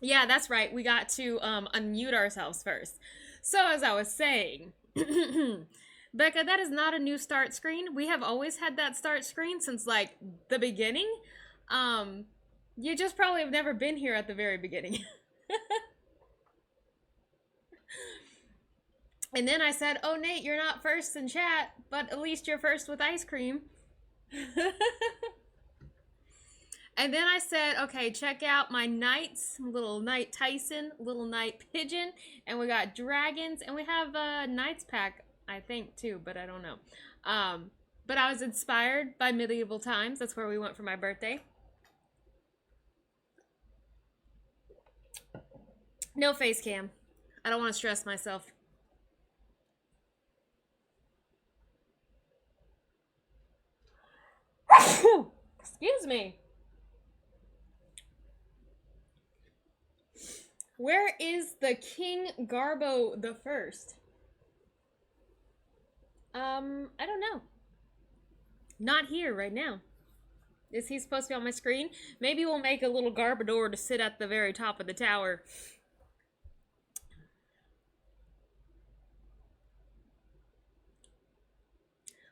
Yeah, that's right. We got to unmute ourselves first. So, as I was saying, Becca, that is not a new start screen. We have always had that start screen since like the beginning. Um, you just probably have never been here at the very beginning. And then I said, "Oh, Nate, you're not first in chat, but at least you're first with ice cream." And then I said, okay, check out my knights, little knight Tyson, little knight pigeon, and we got dragons, and we have a knights pack, I think, too, but I don't know. Um, but I was inspired by medieval times. That's where we went for my birthday. No face cam. I don't want to stress myself. Excuse me. Where is the King Garbo the First? I don't know. Not here right now. Is he supposed to be on my screen? Maybe we'll make a little Garbodor to sit at the very top of the tower.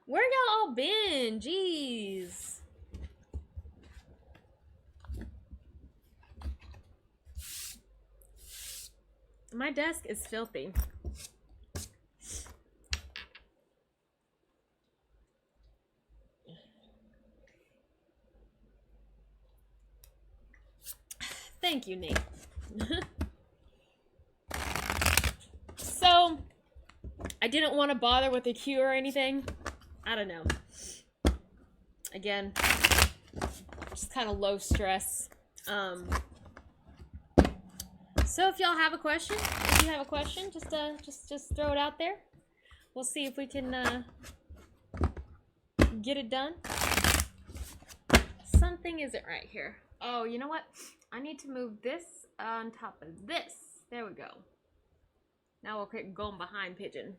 Where y'all all been? Jeez. My desk is filthy. Thank you, Nate. So, I didn't want to bother with a queue or anything. I don't know. Again, just kind of low stress. So if y'all have a question, if you have a question, just throw it out there. We'll see if we can get it done. Something isn't right here. Oh, you know what? I need to move this on top of this. There we go. Now we'll keep going behind Pigeon.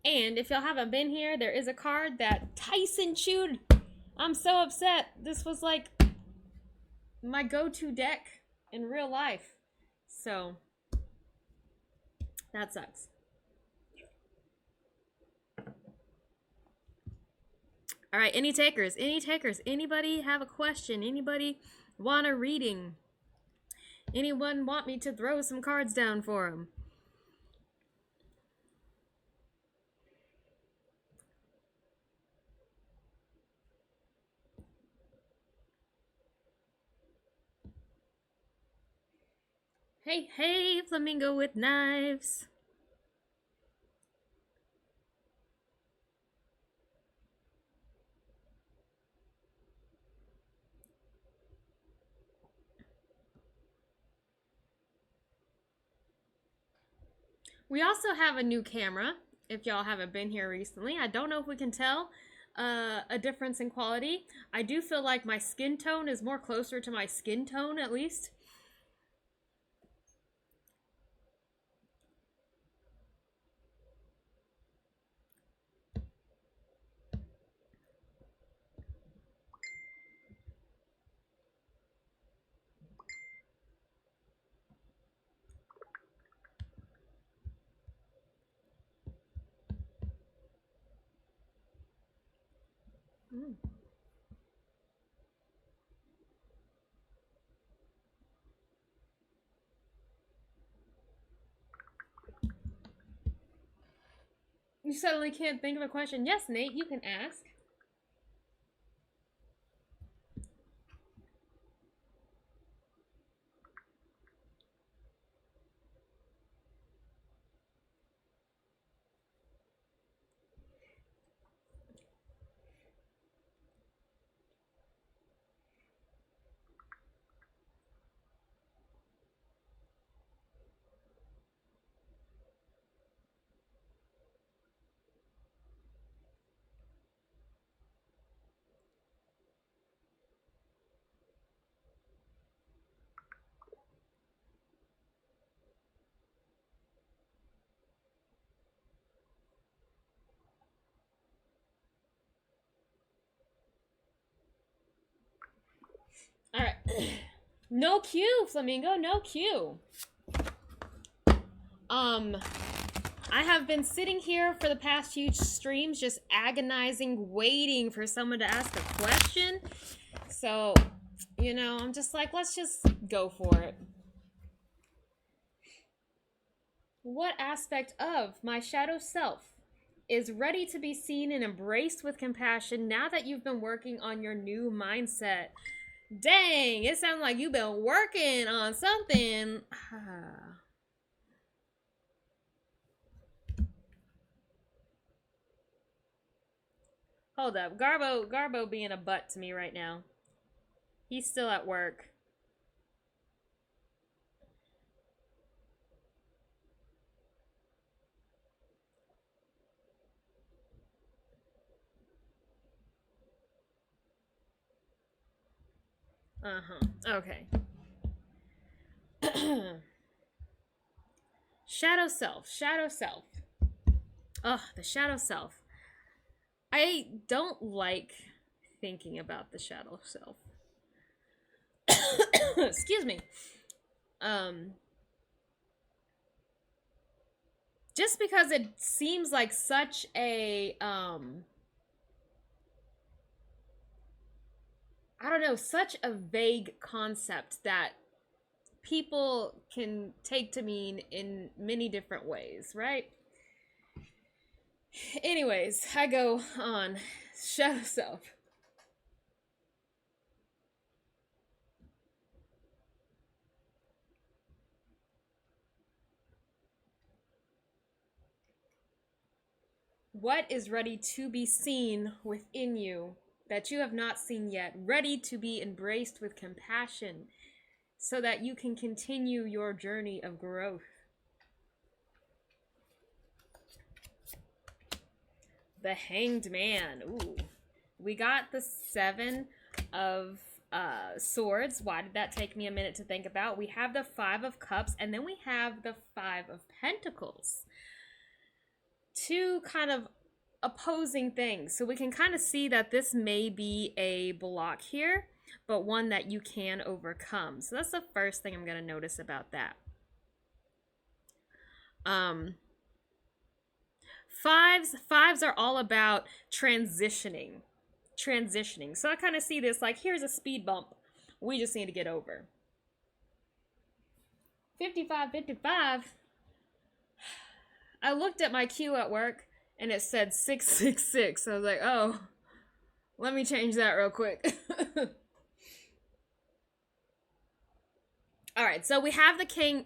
And if y'all haven't been here, there is a card that Tyson chewed. I'm so upset. This was like my go-to deck in real life. So, that sucks. All right, any takers? Any takers? Anybody have a question? Anybody want a reading? Anyone want me to throw some cards down for them? Hey, hey, flamingo with knives. We also have a new camera, if y'all haven't been here recently. I don't know if we can tell a difference in quality. I do feel like my skin tone is more closer to my skin tone, at least. Mm. You suddenly can't think of a question. Yes, Nate, you can ask. All right. No cue, Flamingo. No cue. I have been sitting here for the past few streams just agonizing, waiting for someone to ask a question. So, I'm just like, let's just go for it. What aspect of my shadow self is ready to be seen and embraced with compassion now that you've been working on your new mindset? Dang, it sounds like you've been working on something. Hold up. Garbo being a butt to me right now. He's still at work. Okay. Shadow self. Shadow self. Ugh, the shadow self. I don't like thinking about the shadow self. Excuse me. Just because it seems like such a I don't know, such a vague concept that people can take to mean in many different ways, right? Anyways, I go on. Shadow self. What is ready to be seen within you that you have not seen yet, ready to be embraced with compassion so that you can continue your journey of growth? The Hanged Man. Ooh. We got the 7 of swords. Why did that take me a minute to think about? We have the 5 of cups, and then we have the 5 of pentacles. Two kind of opposing things. So we can kind of see that this may be a block here, but one that you can overcome. So that's the first thing I'm going to notice about that. Fives are all about transitioning. So I kind of see this like, here's a speed bump we just need to get over. 55. I looked at my queue at work and it said 666. I was like, oh, let me change that real quick. All right, so we have the Kanged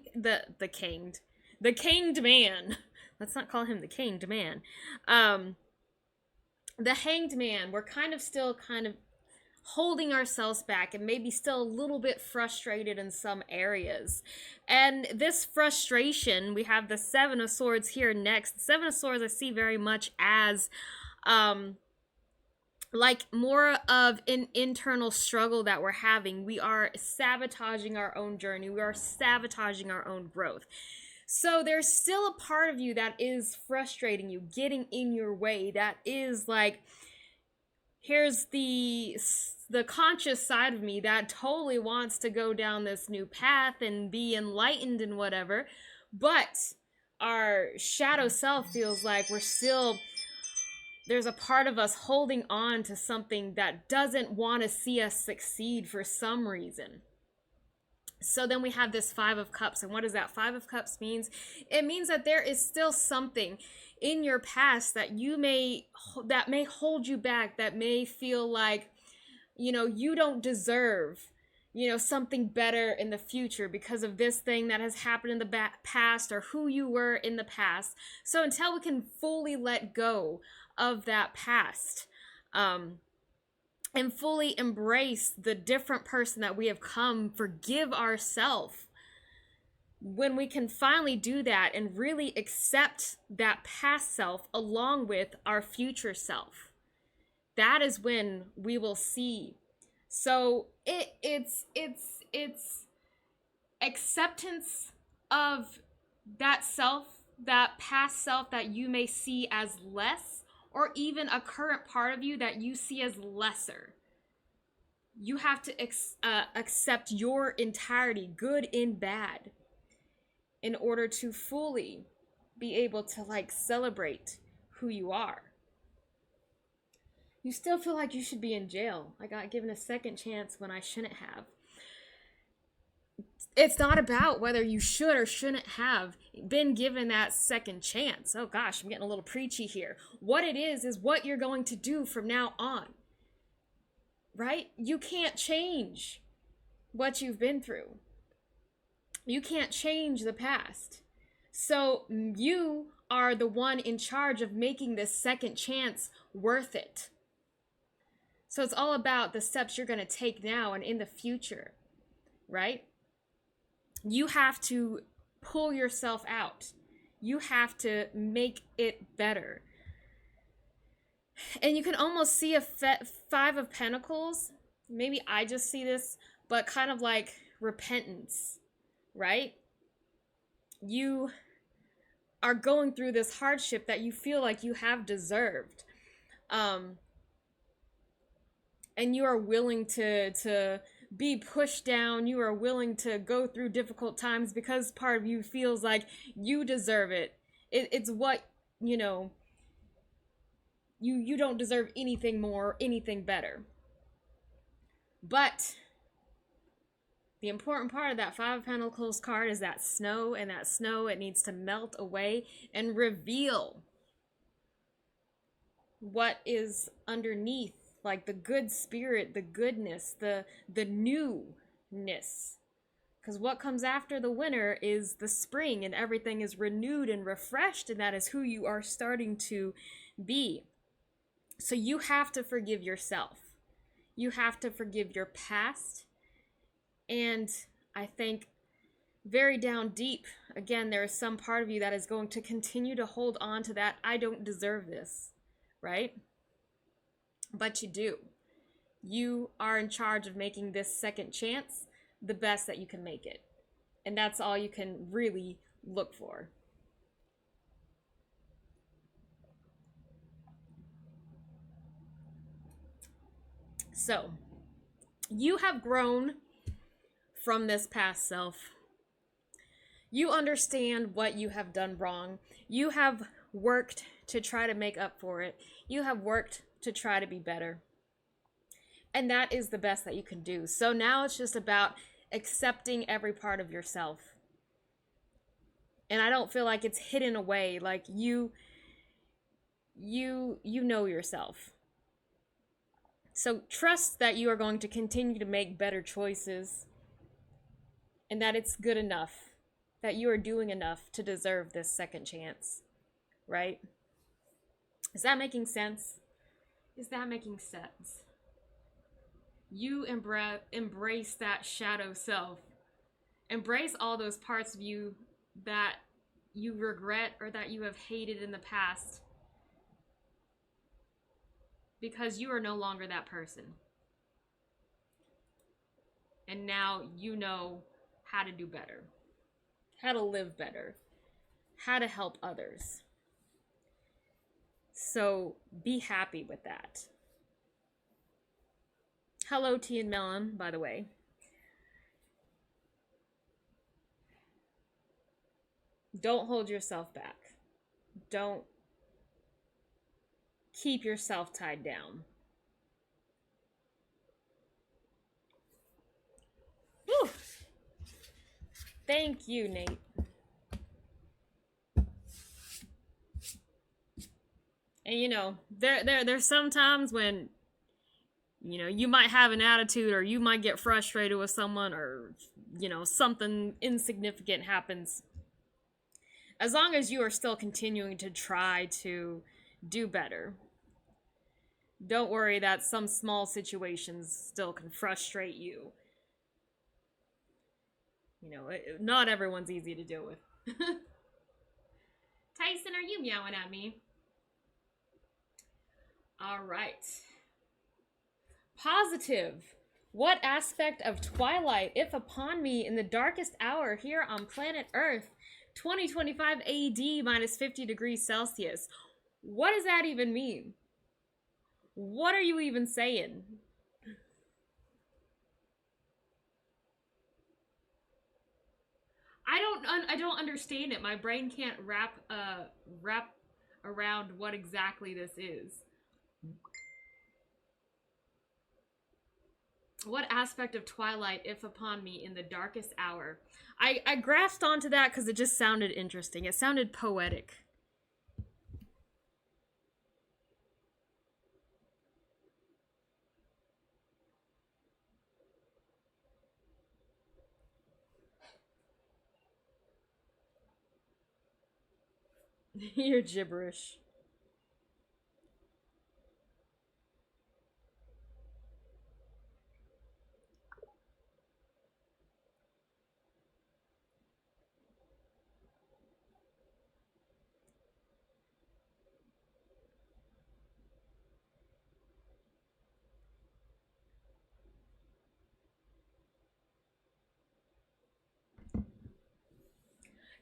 Man. Let's not call him the Kanged Man. The Hanged Man. We're still holding ourselves back and maybe still a little bit frustrated in some areas. And this frustration, we have the 7 of Swords here next. The 7 of Swords I see very much as like more of an internal struggle that we're having. We are sabotaging our own journey. We are sabotaging our own growth. So there's still a part of you that is frustrating you, getting in your way. That is like, here's the conscious side of me that totally wants to go down this new path and be enlightened and whatever. But our shadow self feels like there's a part of us holding on to something that doesn't want to see us succeed for some reason. So then we have this 5 of Cups. And what does that 5 of Cups means? It means that there is still something in your past that may hold you back, that may feel like, you don't deserve, something better in the future because of this thing that has happened in the past or who you were in the past. So until we can fully let go of that past, and fully embrace the different person that we have come, forgive ourselves. When we can finally do that and really accept that past self along with our future self, that is when we will see. So it's acceptance of that self, that past self that you may see as less, or even a current part of you that you see as lesser. You have to accept your entirety, good and bad, in order to fully be able to like celebrate who you are. You still feel like you should be in jail. I got given a second chance when I shouldn't have. It's not about whether you should or shouldn't have been given that second chance. Oh gosh, I'm getting a little preachy here. What it is what you're going to do from now on. Right? You can't change what you've been through. You can't change the past. So you are the one in charge of making this second chance worth it. So it's all about the steps you're going to take now and in the future, right? You have to pull yourself out. You have to make it better. And you can almost see a Five of Pentacles. Maybe I just see this, but kind of like repentance, right? You are going through this hardship that you feel like you have deserved. And you are willing to be pushed down. You are willing to go through difficult times because part of you feels like you deserve it. It's what, you know, you don't deserve anything more, anything better. But the important part of that Five of Pentacles card is that snow, and that snow, it needs to melt away and reveal what is underneath, like the good spirit, the goodness, the newness. Because what comes after the winter is the spring, and everything is renewed and refreshed, and that is who you are starting to be. So you have to forgive yourself. You have to forgive your past. And I think very down deep, again, there is some part of you that is going to continue to hold on to that. I don't deserve this, right? But you do. You are in charge of making this second chance the best that you can make it. And that's all you can really look for. So, you have grown from this past self. You understand what you have done wrong. You have worked to try to make up for it. You have worked to try to be better. And that is the best that you can do. So now it's just about accepting every part of yourself. And I don't feel like it's hidden away. Like you know yourself. So trust that you are going to continue to make better choices. And that it's good enough. That you are doing enough to deserve this second chance. Right? Is that making sense? Is that making sense? You embrace that shadow self. Embrace all those parts of you that you regret or that you have hated in the past. Because you are no longer that person. And now you know how to do better. How to live better. How to help others. So be happy with that. Hello, Tea and Melon, by the way. Don't hold yourself back. Don't keep yourself tied down. Whew. Thank you, Nate. And you know, there's some times when, you know, you might have an attitude or you might get frustrated with someone or, you know, something insignificant happens. As long as you are still continuing to try to do better. Don't worry that some small situations still can frustrate you. You know, not everyone's easy to deal with. Tyson, are you meowing at me? All right. Positive. What aspect of twilight, if upon me in the darkest hour here on planet Earth, 2025 AD minus 50 degrees Celsius? What does that even mean? What are you even saying? I don't understand it. My brain can't wrap around what exactly this is. What aspect of Twilight, if upon me, in the darkest hour? I grasped onto that because it just sounded interesting. It sounded poetic. You're gibberish.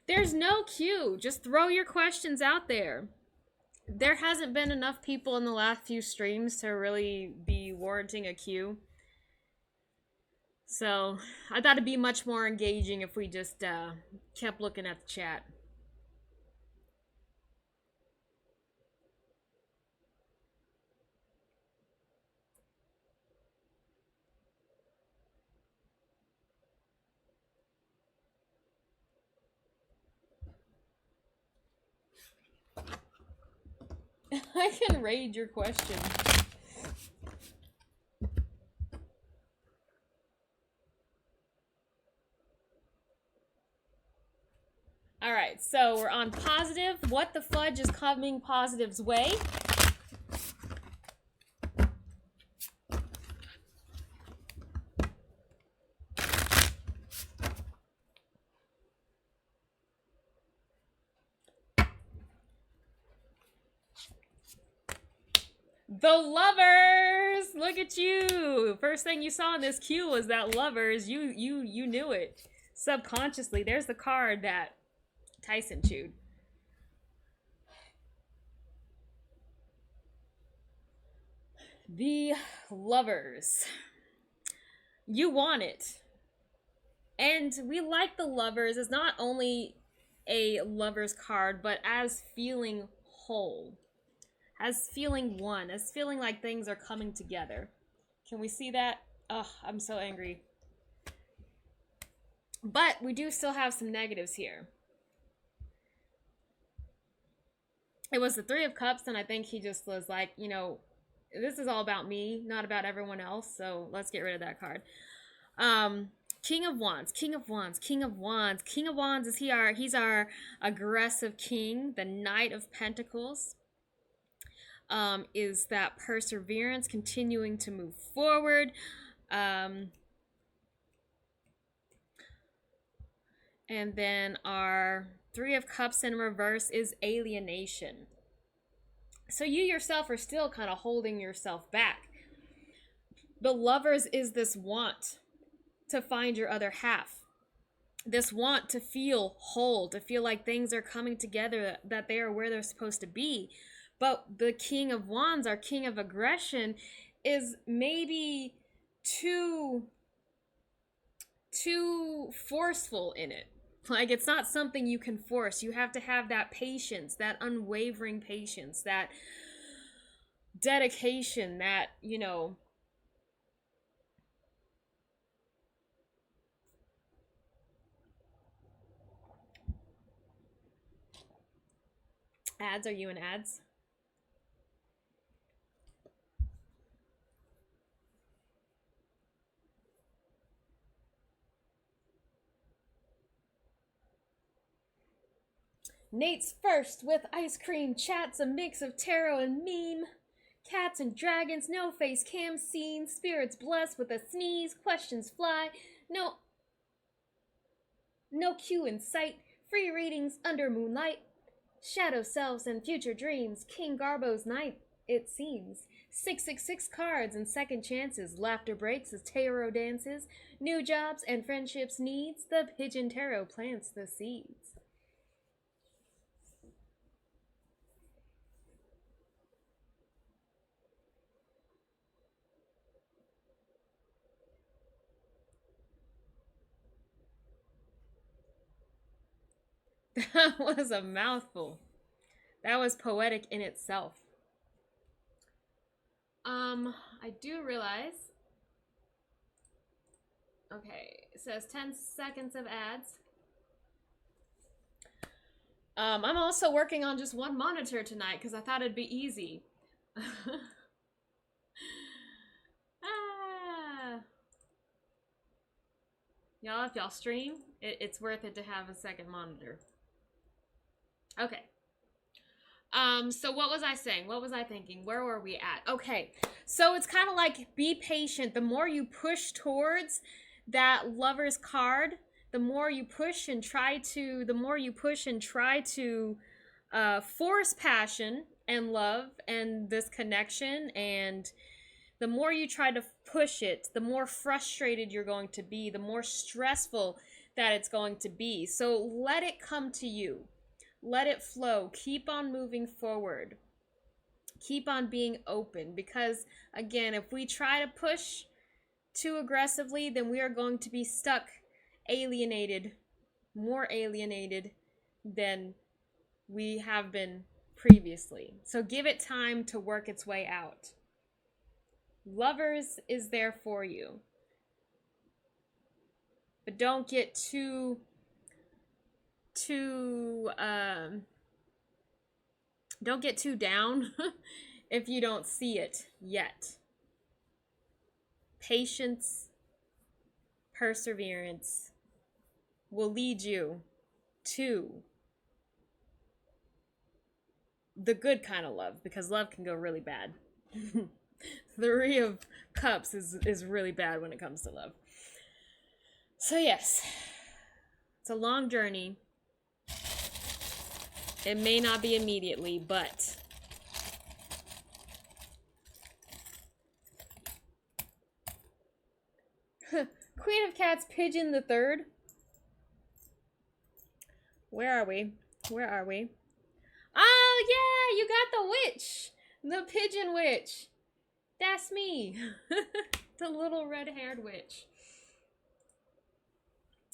There's no cue. Just throw your questions out there. There hasn't been enough people in the last few streams to really be warranting a queue. So I thought it'd be much more engaging if we just kept looking at the chat. I can raid your question. All right, so we're on positive. What the fudge is coming positive's way? The lovers. Look at you. First thing you saw in this queue was that lovers. You knew it subconsciously. There's the card that Tyson chewed. The lovers. You want it. And we like the lovers as not only a lover's card, but as feeling whole. As feeling one. As feeling like things are coming together. Can we see that? Ugh, I'm so angry. But we do still have some negatives here. It was the Three of Cups, and I think he just was like, you know, this is all about me, not about everyone else, so let's get rid of that card. King of Wands, King of Wands, King of Wands. King of Wands is he's our aggressive king. The Knight of Pentacles is that perseverance, continuing to move forward. And then our Three of Cups in reverse is alienation. So you yourself are still kind of holding yourself back. The lovers is this want to find your other half. This want to feel whole, to feel like things are coming together, that they are where they're supposed to be. But the King of Wands, our king of aggression, is maybe too forceful in it. Like, it's not something you can force. You have to have that patience, that unwavering patience, that dedication, that, you know, ads. Are you in ads? Nate's first with ice cream chats, a mix of tarot and meme. Cats and dragons, no face cam scene, spirits blessed with a sneeze, questions fly, no cue in sight, free readings under moonlight, shadow selves and future dreams, King Garbo's night, it seems. 666 cards and second chances, laughter breaks as tarot dances, new jobs and friendships needs, the pigeon tarot plants the seeds. That was a mouthful. That was poetic in itself. I do realize. Okay, it says 10 seconds of ads. I'm also working on just one monitor tonight because I thought it'd be easy. Ah. Y'all, if y'all stream, it's worth it to have a second monitor. Okay. So what was I saying? What was I thinking? Where were we at? Okay. So it's kind of like be patient. The more you push towards that lover's card, the more you push and try to, force passion and love and this connection, and the more you try to push it, the more frustrated you're going to be, the more stressful that it's going to be. So let it come to you. Let it flow. Keep on moving forward. Keep on being open, because again, if we try to push too aggressively, then we are going to be stuck, alienated, more alienated than we have been previously. So give it time to work its way out. Lovers is there for you. But don't get too don't get too down if you don't see it yet. Patience, perseverance will lead you to the good kind of love, because love can go really bad. The Three of Cups is really bad when it comes to love. So yes, it's a long journey. It may not be immediately, but Queen of Cats, Pigeon the Third. Where are we? Where are we? Oh yeah, you got the witch, the pigeon witch. That's me, the little red-haired witch.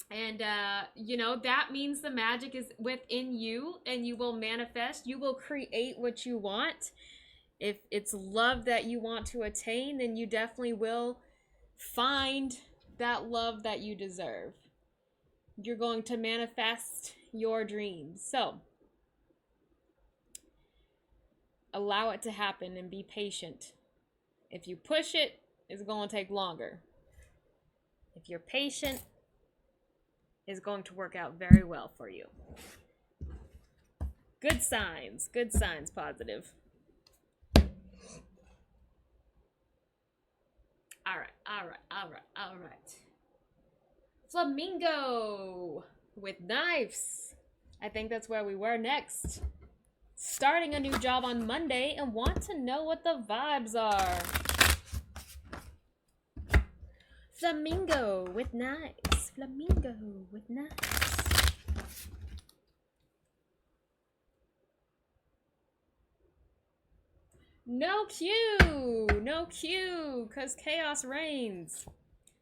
And, that means the magic is within you, and you will manifest. You will create what you want. If it's love that you want to attain, then you definitely will find that love that you deserve. You're going to manifest your dreams. So, allow it to happen and be patient. If you push it, it's going to take longer. If you're patient, is going to work out very well for you. Good signs, positive. All right. Flamingo with knives. I think that's where we were next. Starting a new job on Monday and want to know what the vibes are. Flamingo with knives. Flamingo with knives. No cue, because chaos reigns.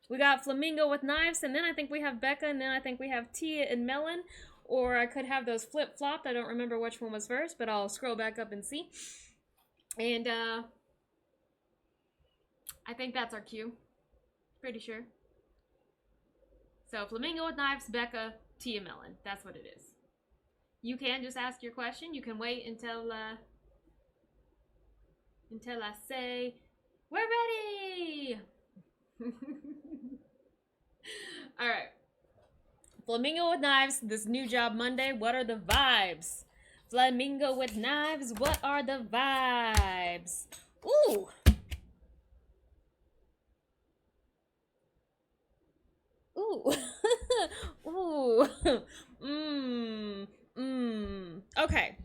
We got Flamingo with knives, and then I think we have Becca, and then I think we have Tia and Melon, or I could have those flip-flopped. I don't remember which one was first, but I'll scroll back up and see. And, I think that's our cue. Pretty sure. So, Flamingo with knives, Becca, Tia, Melon. That's what it is. You can just ask your question. You can wait until I say, we're ready! Alright. Flamingo with knives, this new job Monday. What are the vibes? Flamingo with knives, what are the vibes? Ooh! Ooh. Ooh. Okay.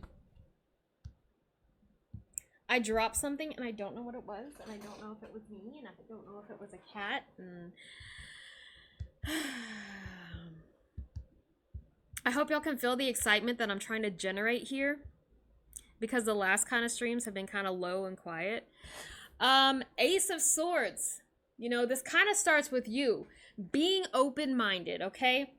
I dropped something and I don't know what it was, and I don't know if it was me, and I don't know if it was a cat, and I hope y'all can feel the excitement that I'm trying to generate here, because the last kind of streams have been kind of low and quiet. Ace of Swords. You know, this kind of starts with you being open-minded, okay?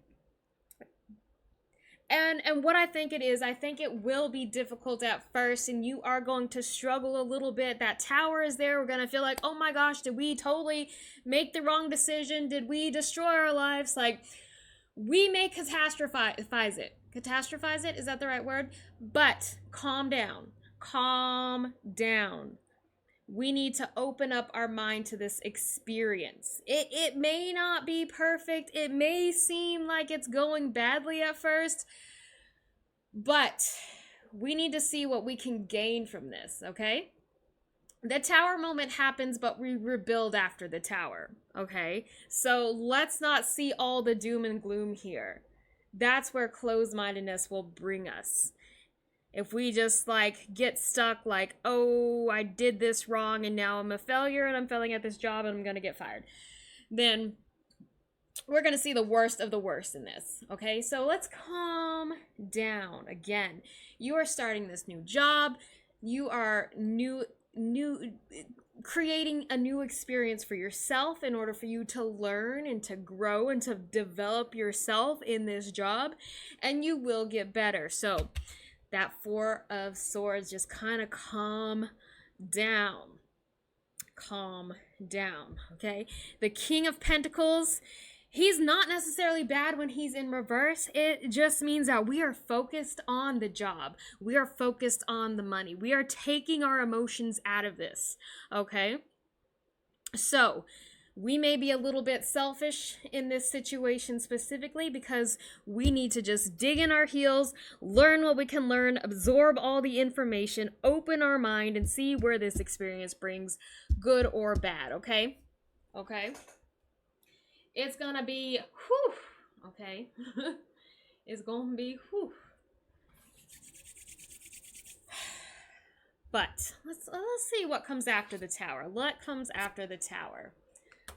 And what I think it is, I think it will be difficult at first, and you are going to struggle a little bit. That tower is there. We're going to feel like, oh my gosh, did we totally make the wrong decision? Did we destroy our lives? Like, we may catastrophize it. Catastrophize it? Is that the right word? But calm down. Calm down. We need to open up our mind to this experience. It may not be perfect. It may seem like it's going badly at first, but we need to see what we can gain from this, okay? The tower moment happens, but we rebuild after the tower, okay? So let's not see all the doom and gloom here. That's where closed-mindedness will bring us. If we just like get stuck like, oh, I did this wrong and now I'm a failure and I'm failing at this job and I'm going to get fired, then we're going to see the worst of the worst in this. Okay, so let's calm down. Again, you are starting this new job. You are creating a new experience for yourself in order for you to learn and to grow and to develop yourself in this job, and you will get better. So that Four of Swords, just kind of calm down. Calm down, okay? The King of Pentacles, he's not necessarily bad when he's in reverse. It just means that we are focused on the job. We are focused on the money. We are taking our emotions out of this, okay? So we may be a little bit selfish in this situation specifically because we need to just dig in our heels, learn what we can learn, absorb all the information, open our mind, and see where this experience brings good or bad, okay? Okay? It's gonna be, whew, okay? It's gonna be, whew. But let's see what comes after the tower. What comes after the tower?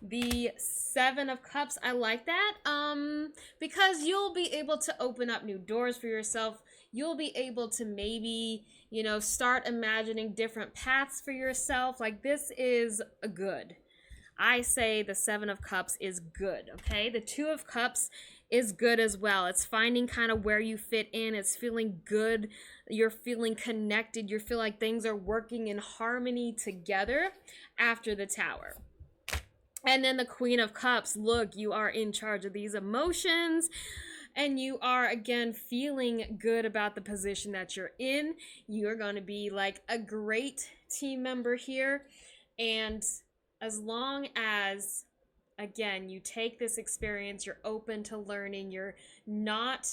The Seven of Cups, I like that, because you'll be able to open up new doors for yourself. You'll be able to maybe, you know, start imagining different paths for yourself. Like, this is good. I say the Seven of Cups is good, okay? The Two of Cups is good as well. It's finding kind of where you fit in. It's feeling good. You're feeling connected. You feel like things are working in harmony together after the Tower. And then the Queen of Cups, look, you are in charge of these emotions, and you are, again, feeling good about the position that you're in. You're going to be like a great team member here. And as long as, again, you take this experience, you're open to learning, you're not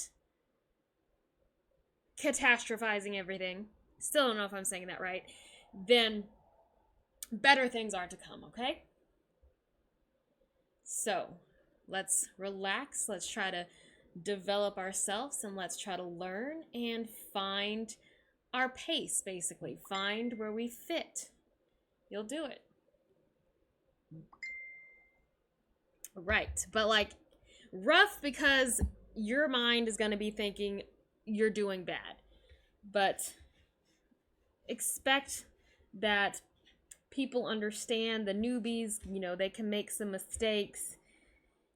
catastrophizing everything, still don't know if I'm saying that right, then better things are to come, okay? So let's relax, let's try to develop ourselves, and let's try to learn and find our pace, basically. Find where we fit. You'll do it. Right, but like rough because your mind is going to be thinking you're doing bad. But expect that people understand, the newbies, you know, they can make some mistakes.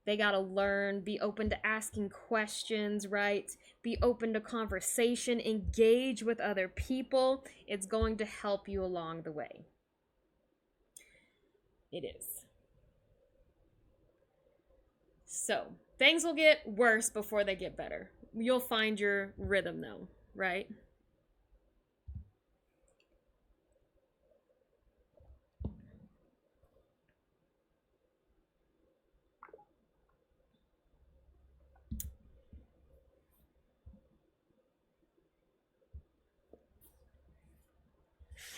They got to learn, be open to asking questions, right? Be open to conversation, engage with other people. It's going to help you along the way. It is. So, things will get worse before they get better. You'll find your rhythm though, right?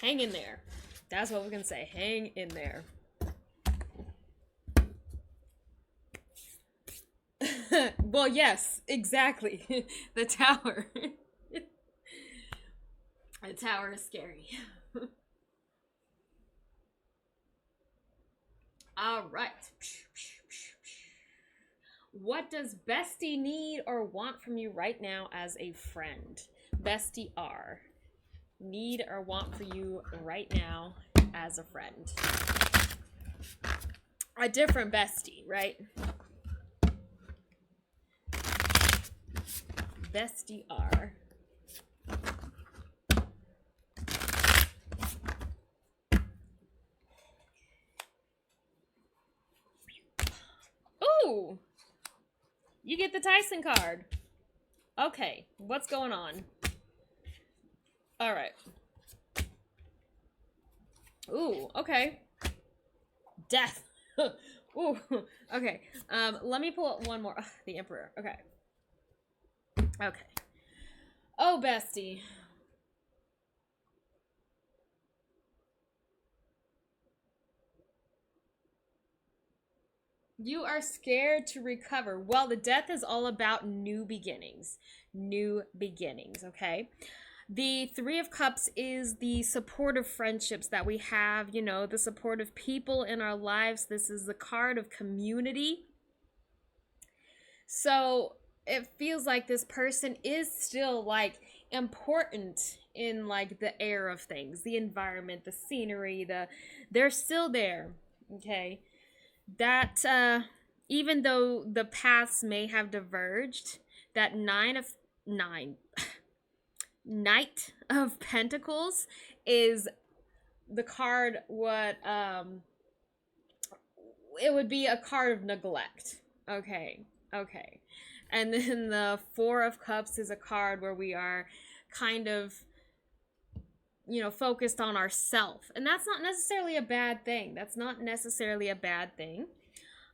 Hang in there. That's what we can say. Hang in there. Well, yes, exactly. The tower. The tower is scary. All right. What does Bestie need or want from you right now as a friend? Bestie R. Need or want for you right now as a friend. A different bestie, right? bestie are. Ooh! You get the Tyson card. Okay, what's going on? All right. Ooh, okay. Death. Ooh, okay. Let me pull up one more. Ugh, the Emperor. Okay. Okay. Oh, bestie. You are scared to recover. Well, the death is all about new beginnings. New beginnings, okay? The Three of Cups is the supportive friendships that we have, you know, the supportive people in our lives. This is the card of community. So it feels like this person is still like important in like the air of things, the environment, the scenery, they're still there. Okay. That even though the paths may have diverged, that nine Knight of Pentacles is the card what it would be a card of neglect. Okay. Okay. And then the Four of Cups is a card where we are kind of, you know, focused on ourself. And that's not necessarily a bad thing. That's not necessarily a bad thing.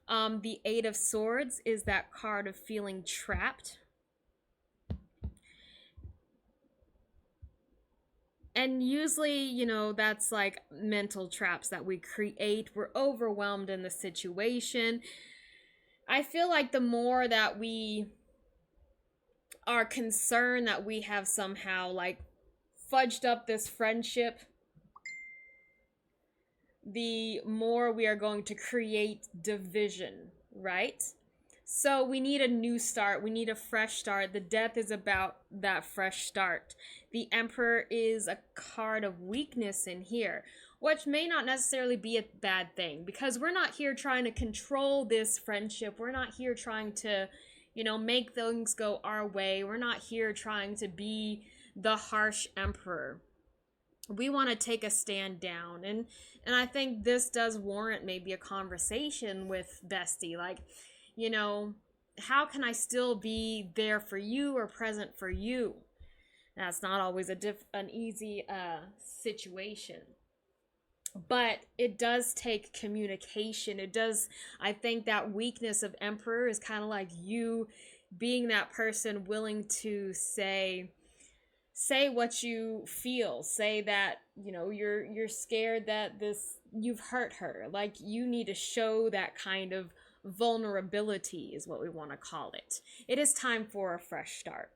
The Eight of Swords is that card of feeling trapped. And usually, you know, that's like mental traps that we create. We're overwhelmed in the situation. I feel like the more that we are concerned that we have somehow like fudged up this friendship, the more we are going to create division, right? So we need a new start. We need a fresh start. The death is about that fresh start. The Emperor is a card of weakness in here, which may not necessarily be a bad thing because we're not here trying to control this friendship. We're not here trying to, you know, make things go our way. We're not here trying to be the harsh Emperor. We want to take a stand down, and I think this does warrant maybe a conversation with bestie, like, you know, how can I still be there for you or present for you? That's not always an easy situation, but it does take communication. It does. I think that weakness of Emperor is kind of like you being that person willing to say what you feel, say that, you know, you're scared that this you've hurt her. Like, you need to show that kind of vulnerability is what we want to call it. It is time for a fresh start.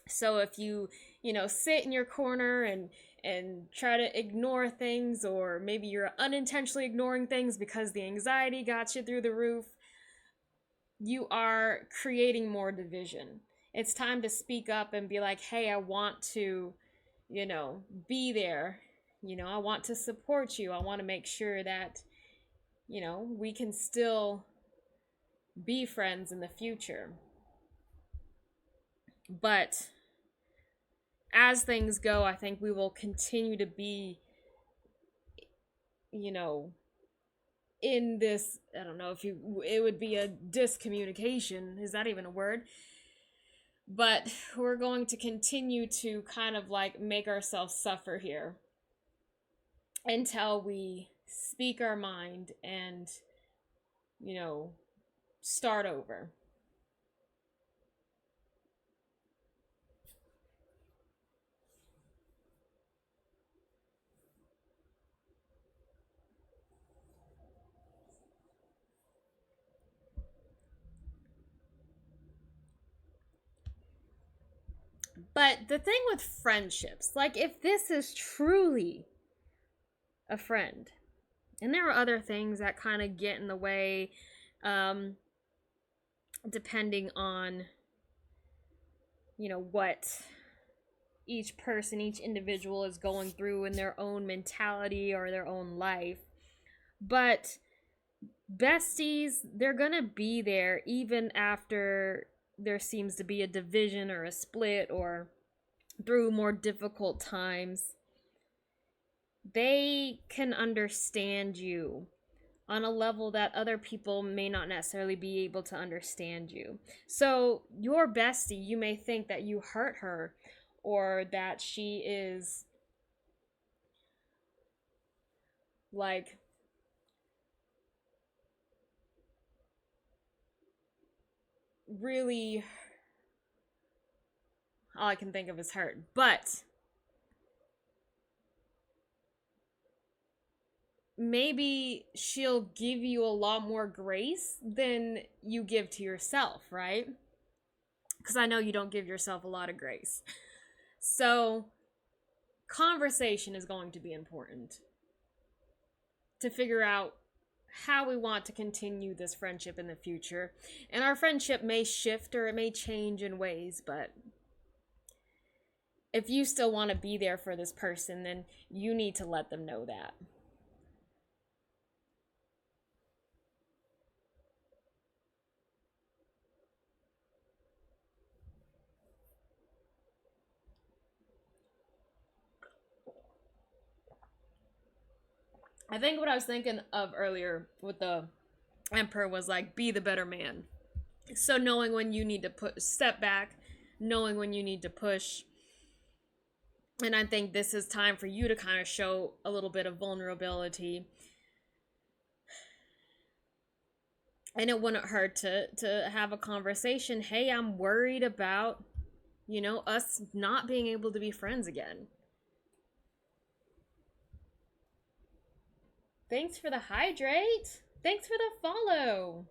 So if you know, sit in your corner and try to ignore things, or maybe you're unintentionally ignoring things because the anxiety got you through the roof, you are creating more division. It's time to speak up and be like, hey, I want to, you know, be there. You know, I want to support you. I want to make sure that, you know, we can still be friends in the future. But as things go, I think we will continue to be, you know, in this, I don't know if it would be a discommunication. Is that even a word? But we're going to continue to kind of like make ourselves suffer here until we speak our mind and, you know, start over. But the thing with friendships, like, if this is truly a friend, and there are other things that kind of get in the way, depending on, you know, what each person, each individual is going through in their own mentality or their own life. But besties, they're gonna be there even after there seems to be a division or a split or through more difficult times, they can understand you on a level that other people may not necessarily be able to understand you. So, your bestie, you may think that you hurt her or that she is like really, all I can think of is hurt. But maybe she'll give you a lot more grace than you give to yourself, right? Because I know you don't give yourself a lot of grace. So, conversation is going to be important to figure out how we want to continue this friendship in the future. And our friendship may shift or it may change in ways, but if you still want to be there for this person, then you need to let them know that. I think what I was thinking of earlier with the Emperor was like, be the better man. So knowing when you need to step back, knowing when you need to push. And I think this is time for you to kind of show a little bit of vulnerability. And it wouldn't hurt to have a conversation. Hey, I'm worried about, us not being able to be friends again. Thanks for the hydrate. Thanks for the follow.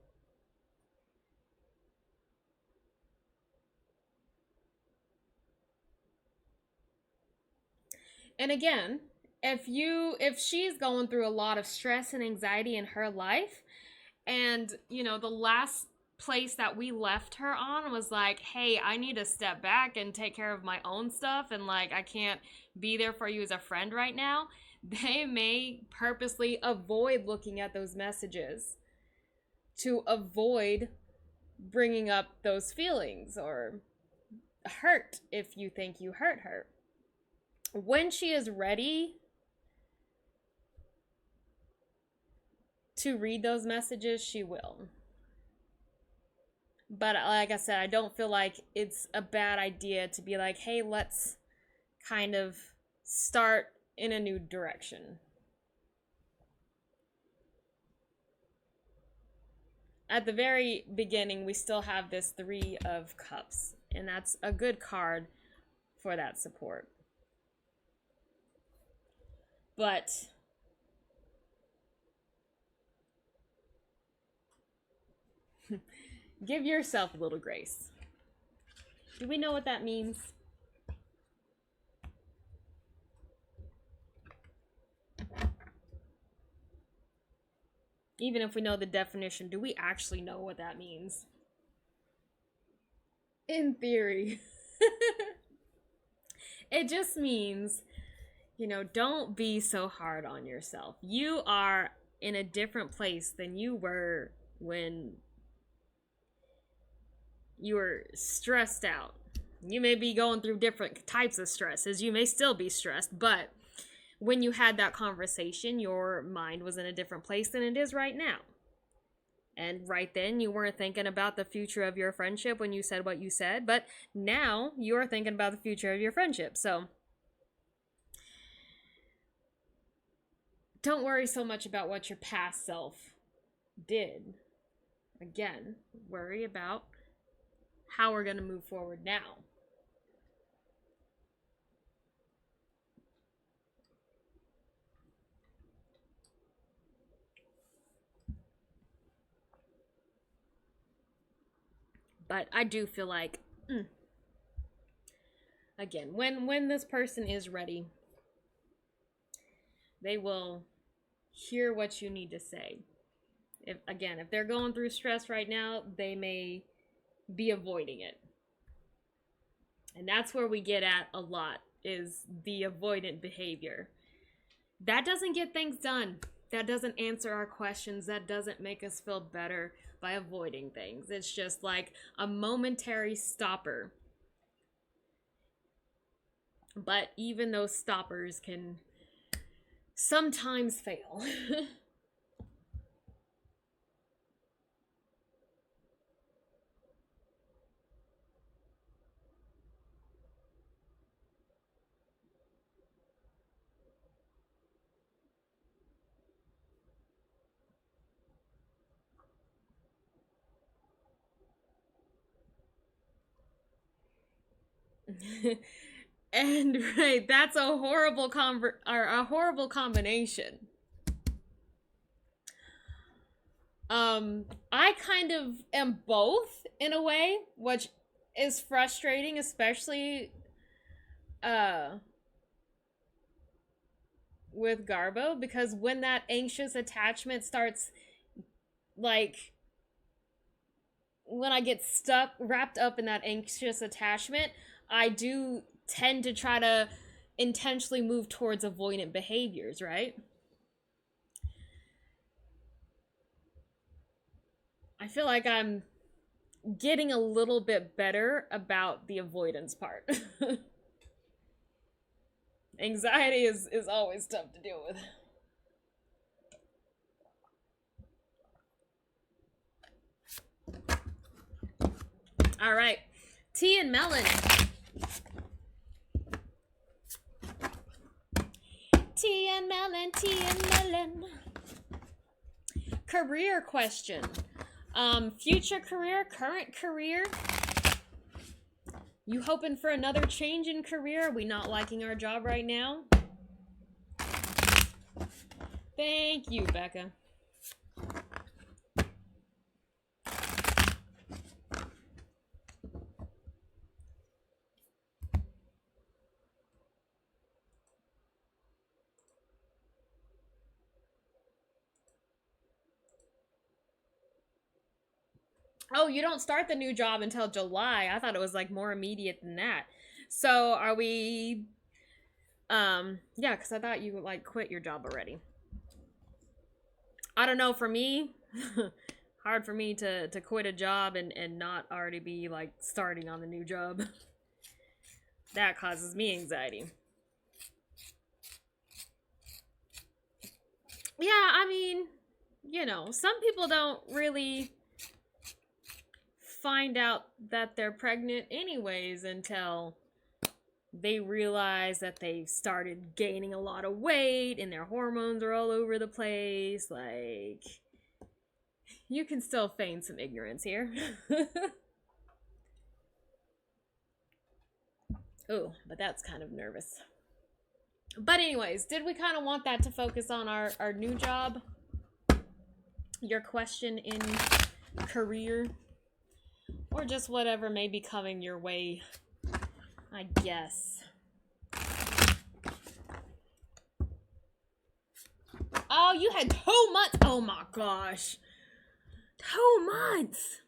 And again, if she's going through a lot of stress and anxiety in her life, and the last place that we left her on was like, hey, I need to step back and take care of my own stuff, and like I can't be there for you as a friend right now, they may purposely avoid looking at those messages to avoid bringing up those feelings or hurt if you think you hurt her. When she is ready to read those messages, she will. But like I said, I don't feel like it's a bad idea to be like, hey, let's kind of start in a new direction. At the very beginning, we still have this 3 of Cups, and that's a good card for that support. But give yourself a little grace. Do we know what that means? Even if we know the definition, do we actually know what that means? In theory. It just means, don't be so hard on yourself. You are in a different place than you were when you were stressed out. You may be going through different types of stresses. You may still be stressed, but when you had that conversation, your mind was in a different place than it is right now. And right then, you weren't thinking about the future of your friendship when you said what you said, but now you are thinking about the future of your friendship. So don't worry so much about what your past self did. Again, worry about how we're going to move forward now. But I do feel like, again, when this person is ready, they will hear what you need to say. If they're going through stress right now, they may be avoiding it. And that's where we get at a lot, is the avoidant behavior. That doesn't get things done. That doesn't answer our questions. That doesn't make us feel better. by avoiding things. It's just like a momentary stopper. But even those stoppers can sometimes fail. And right, that's a horrible a horrible combination. I kind of am both in a way, which is frustrating, especially with Garbo, because when that anxious attachment starts, like, when I get stuck, wrapped up in that anxious attachment, I do tend to try to intentionally move towards avoidant behaviors, right? I feel like I'm getting a little bit better about the avoidance part. Anxiety is always tough to deal with. All right, tea and melon. Tea and melon, tea and melon. Career question. Future career, current career. You hoping for another change in career? Are we not liking our job right now? Thank you, Becca. Oh, you don't start the new job until July. I thought it was like more immediate than that. So are we yeah, because I thought you like quit your job already. I don't know, for me, hard for me to quit a job and not already be like starting on the new job. That causes me anxiety. Yeah, I mean, you know, some people don't really find out that they're pregnant anyways until they realize that they've started gaining a lot of weight and their hormones are all over the place. Like, you can still feign some ignorance here. Oh, but that's kind of nervous. But anyways, did we kind of want that to focus on our new job? Your question in career? Or just whatever may be coming your way, I guess. Oh, you had 2 months. Oh my gosh. 2 months.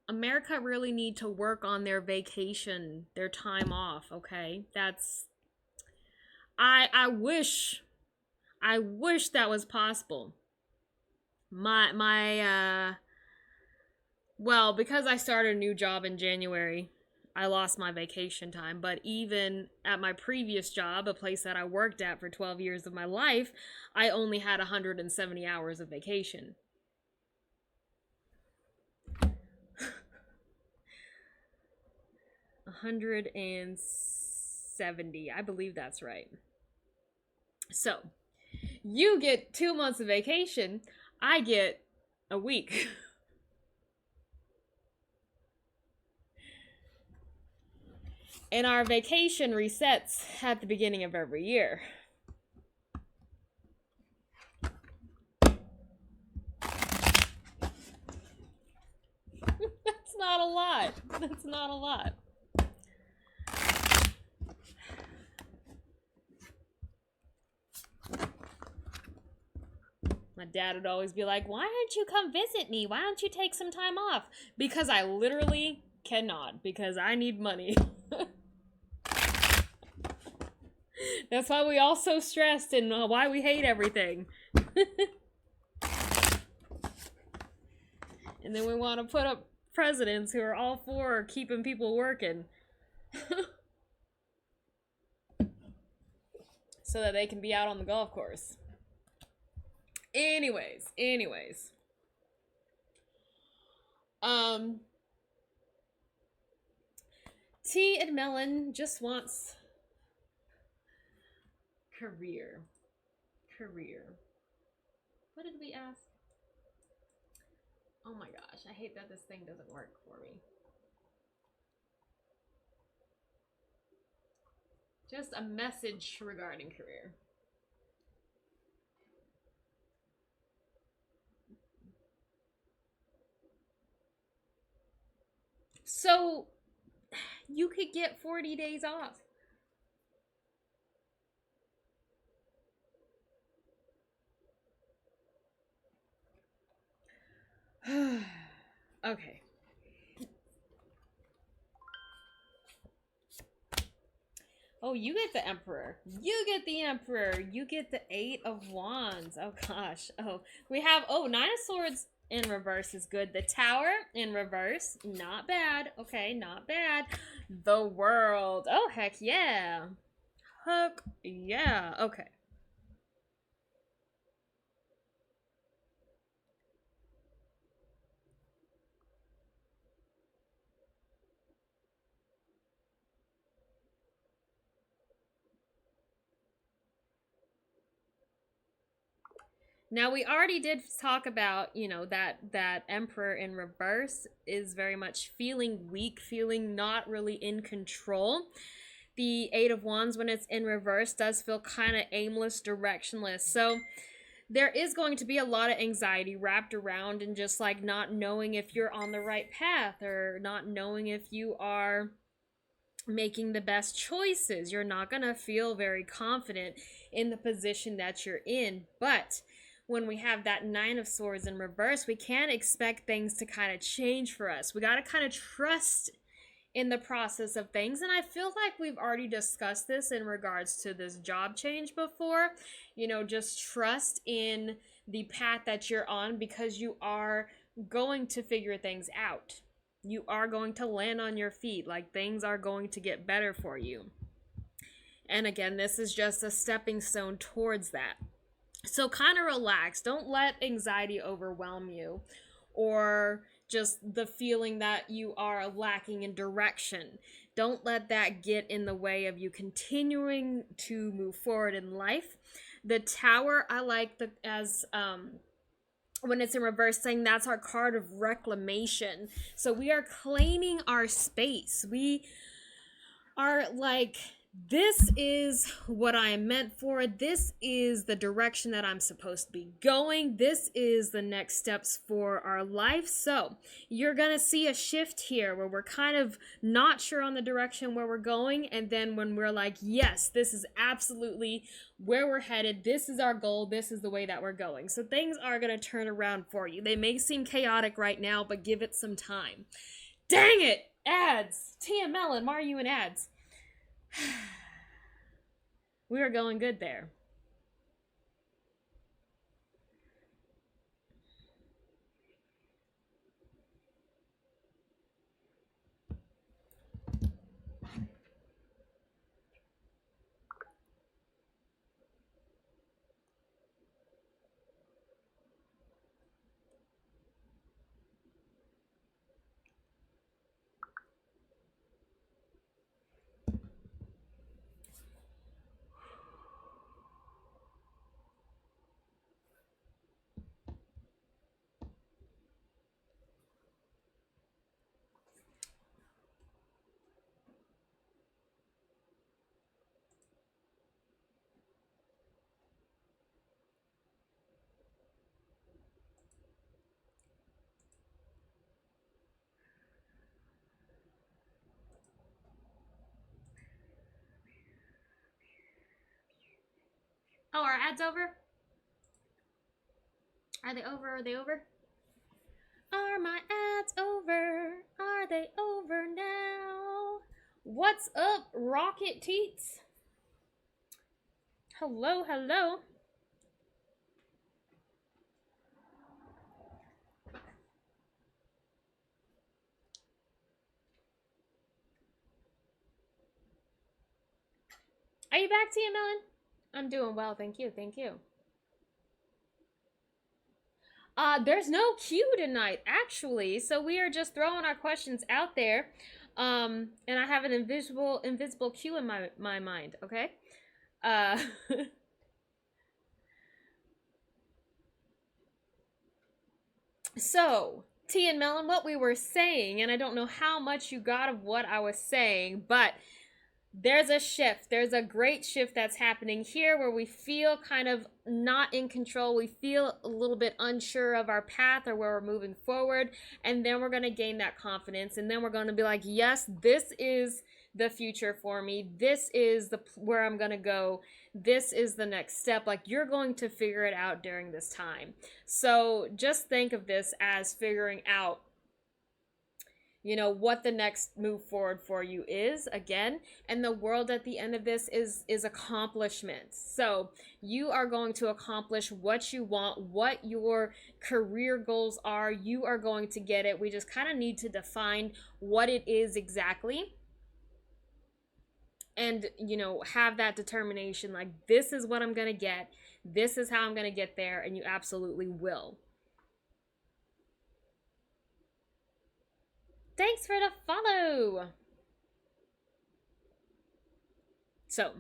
America really need to work on their vacation, their time off, okay? That's... I wish that was possible. Well, because I started a new job in January, I lost my vacation time. But even at my previous job, a place that I worked at for 12 years of my life, I only had 170 hours of vacation. $170, I believe that's right. So, you get 2 months of vacation, I get a week. And our vacation resets at the beginning of every year. That's not a lot. That's not a lot. My dad would always be like, why don't you come visit me? Why don't you take some time off? Because I literally cannot, because I need money. That's why we all so stressed and why we hate everything. And then we want to put up presidents who are all for keeping people working. So that they can be out on the golf course. Anyways. T and Melon just wants career. What did we ask? Oh my gosh, I hate that this thing doesn't work for me. Just a message regarding career. So, you could get 40 days off. Okay. Oh, you get the Emperor. You get the Emperor. You get the 8 of Wands. Oh, gosh. Oh, we have... Oh, 9 of Swords in reverse is good. The Tower in reverse. Not bad. Okay, not bad. The World. Oh, heck yeah. Heck yeah. Okay. Now we already did talk about, you know, that Emperor in reverse is very much feeling weak, feeling not really in control. The 8 of Wands, when it's in reverse, does feel kind of aimless, directionless. So there is going to be a lot of anxiety wrapped around and just like not knowing if you're on the right path or not knowing if you are making the best choices. You're not going to feel very confident in the position that you're in. But when we have that 9 of Swords in reverse, we can't expect things to kind of change for us. We got to kind of trust in the process of things. And I feel like we've already discussed this in regards to this job change before. You know, just trust in the path that you're on because you are going to figure things out. You are going to land on your feet. Like, things are going to get better for you. And again, this is just a stepping stone towards that. So kind of relax. Don't let anxiety overwhelm you or just the feeling that you are lacking in direction. Don't let that get in the way of you continuing to move forward in life. The Tower, I like the as when it's in reverse, saying that's our card of reclamation. So we are claiming our space. We are like, this is what I am meant for. This is the direction that I'm supposed to be going. This is the next steps for our life. So you're going to see a shift here where we're kind of not sure on the direction where we're going. And then when we're like, yes, this is absolutely where we're headed. This is our goal. This is the way that we're going. So things are going to turn around for you. They may seem chaotic right now, but give it some time. Dang it! Ads! Tia Mellon, why are you in ads? We are going good there. Oh, are ads over? Are they over? Are they over? Are my ads over? Are they over now? What's up, Rocket Teats? Hello, hello. Are you back, Tia Melon? I'm doing well, thank you, thank you. There's no queue tonight, actually, so we are just throwing our questions out there. And I have an invisible queue in my mind, okay? Uh, so, T and Melon, what we were saying, and I don't know how much you got of what I was saying, but there's a shift. There's a great shift that's happening here where we feel kind of not in control. We feel a little bit unsure of our path or where we're moving forward. And then we're going to gain that confidence. And then we're going to be like, yes, this is the future for me. This is where I'm going to go. This is the next step. Like, you're going to figure it out during this time. So just think of this as figuring out, you know, what the next move forward for you is, again. And the world at the end of this is accomplishments. So you are going to accomplish what you want, what your career goals are. You are going to get it. We just kind of need to define what it is exactly, and, you know, have that determination, like, this is what I'm going to get, this is how I'm going to get there, and you absolutely will. Thanks for the follow. So,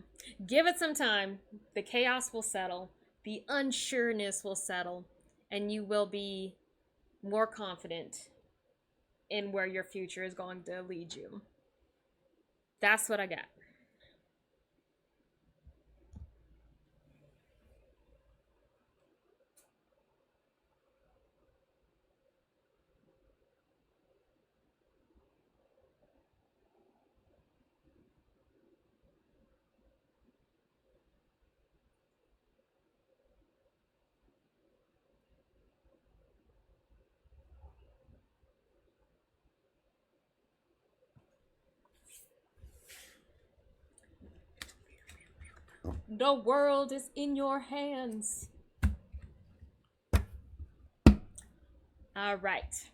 give it some time. The chaos will settle. The unsureness will settle. And you will be more confident in where your future is going to lead you. That's what I got. The world is in your hands. All right.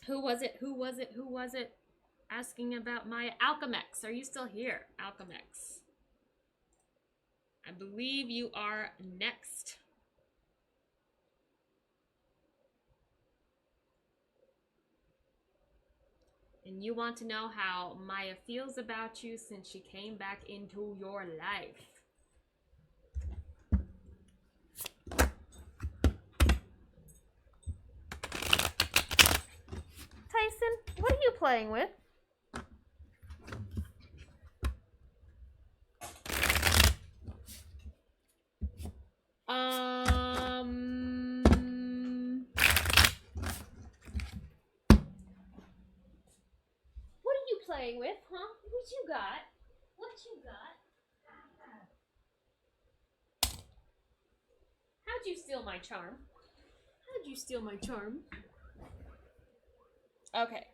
Who was it asking about Maya? Alchemex, are you still here? Alchemex, I believe you are next. And you want to know how Maya feels about you since she came back into your life. Tyson, what are you playing with? What are you playing with, huh? What you got? What you got? How'd you steal my charm? How'd you steal my charm? Okay.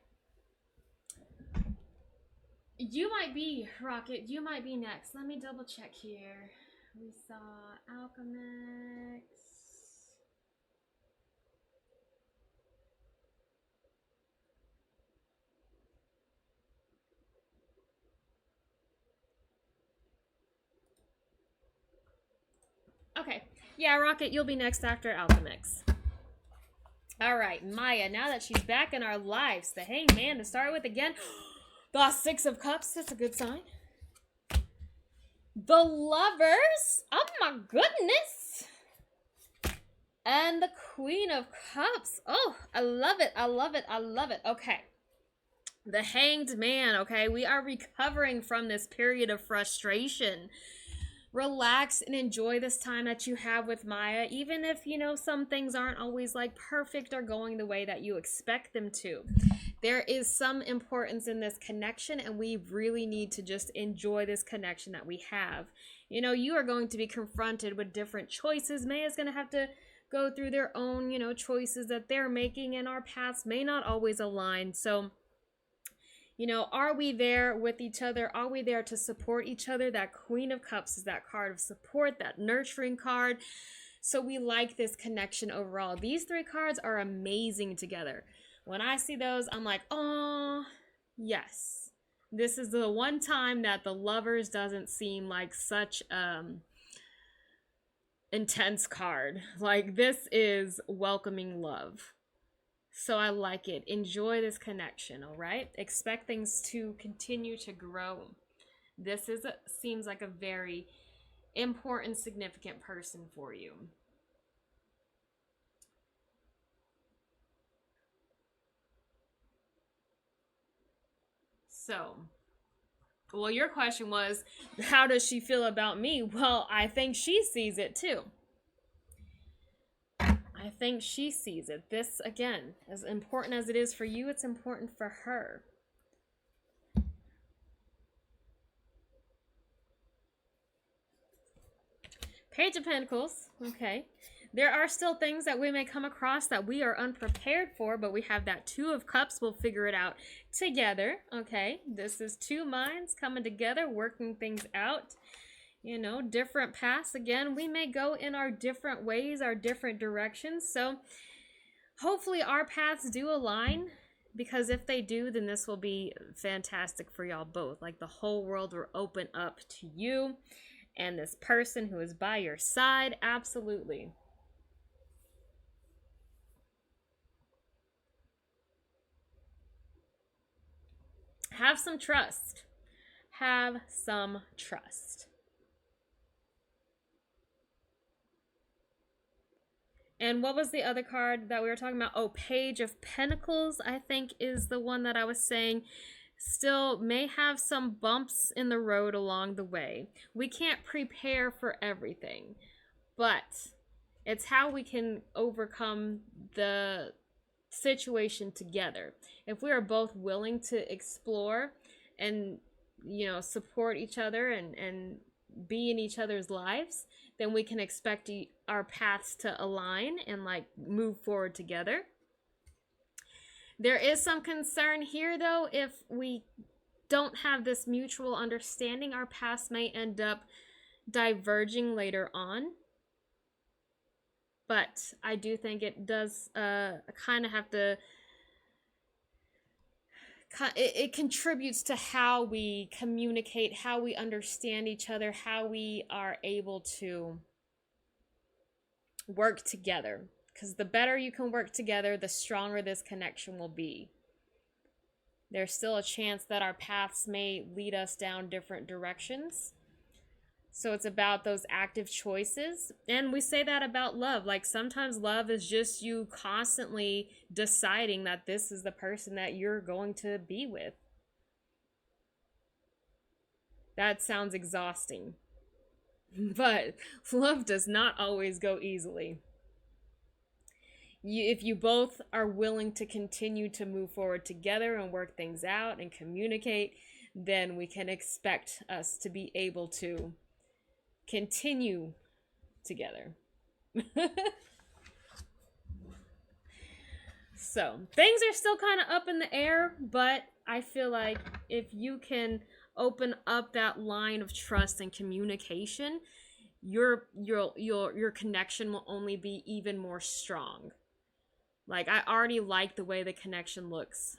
You might be, Rocket, you might be next. Let me double check here. We saw Alchemex. Okay. Yeah, Rocket, you'll be next after Alchemex. All right, Maya, now that she's back in our lives, the Hangman to start with again. The Six of Cups, that's a good sign. The Lovers, oh my goodness. And the Queen of Cups. Oh, I love it, I love it, I love it. Okay. The Hanged Man, okay? We are recovering from this period of frustration. Relax and enjoy this time that you have with Maya, even if, you know, some things aren't always like perfect or going the way that you expect them to. There is some importance in this connection, and we really need to just enjoy this connection that we have. You know, you are going to be confronted with different choices. Maya's going to have to go through their own, you know, choices that they're making, and our paths may not always align. So, you know, are we there with each other? Are we there to support each other? That Queen of Cups is that card of support, that nurturing card. So we like this connection overall. These three cards are amazing together. When I see those, I'm like, oh, yes. This is the one time that the Lovers doesn't seem like such intense card. Like, this is welcoming love. So I like it. Enjoy this connection, all right? Expect things to continue to grow. This seems like a very important, significant person for you. So, well, your question was, how does she feel about me? Well, I think she sees it too. I think she sees it. This, again, as important as it is for you, it's important for her. Page of Pentacles. Okay. There are still things that we may come across that we are unprepared for, but we have that Two of Cups. We'll figure it out together. Okay. This is two minds coming together, working things out. You know, different paths. Again, we may go in our different ways, our different directions. So hopefully our paths do align, because if they do, then this will be fantastic for y'all both. Like, the whole world will open up to you and this person who is by your side. Absolutely. Have some trust. Have some trust. And what was the other card that we were talking about? Oh, Page of Pentacles, I think, is the one that I was saying still may have some bumps in the road along the way. We can't prepare for everything, but it's how we can overcome the situation together. If we are both willing to explore and, you know, support each other and be in each other's lives, then we can expect our paths to align and, like, move forward together. There is some concern here, though. If we don't have this mutual understanding, our paths may end up diverging later on. But I do think it does kind of have to... It contributes to how we communicate, how we understand each other, how we are able to work together. Because the better you can work together, the stronger this connection will be. There's still a chance that our paths may lead us down different directions. So it's about those active choices. And we say that about love. Like, sometimes love is just you constantly deciding that this is the person that you're going to be with. That sounds exhausting. But love does not always go easily. If you both are willing to continue to move forward together and work things out and communicate, then we can expect us to be able to continue together. So things are still kind of up in the air, but I feel like if you can open up that line of trust and communication, your connection will only be even more strong. Like, I already like the way the connection looks.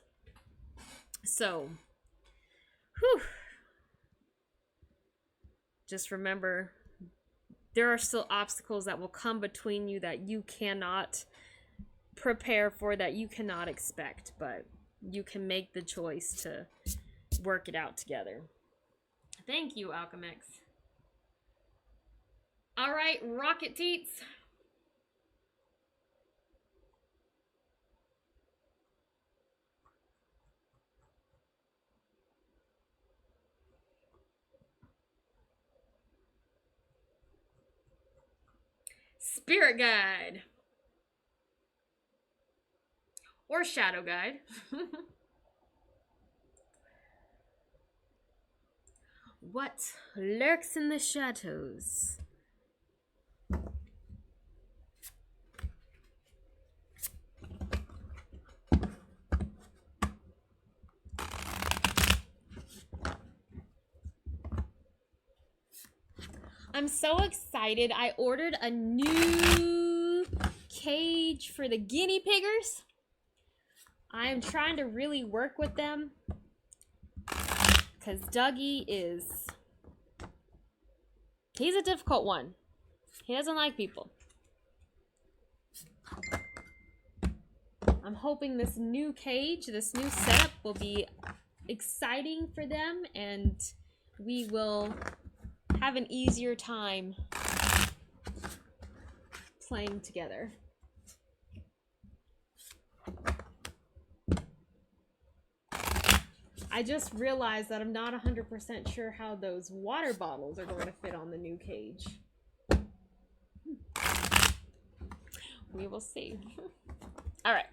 So, whew. Just remember, there are still obstacles that will come between you that you cannot prepare for, that you cannot expect, but you can make the choice to work it out together. Thank you, Alchemix. All right, Rocket Teats. Spirit Guide. Or Shadow Guide. What lurks in the shadows? I'm so excited. I ordered a new cage for the guinea piggers. I am trying to really work with them. Because Dougie he's a difficult one. He doesn't like people. I'm hoping this new cage, this new setup will be exciting for them, and we will have an easier time playing together. I just realized that I'm not 100% sure how those water bottles are going to fit on the new cage. We will see. All right.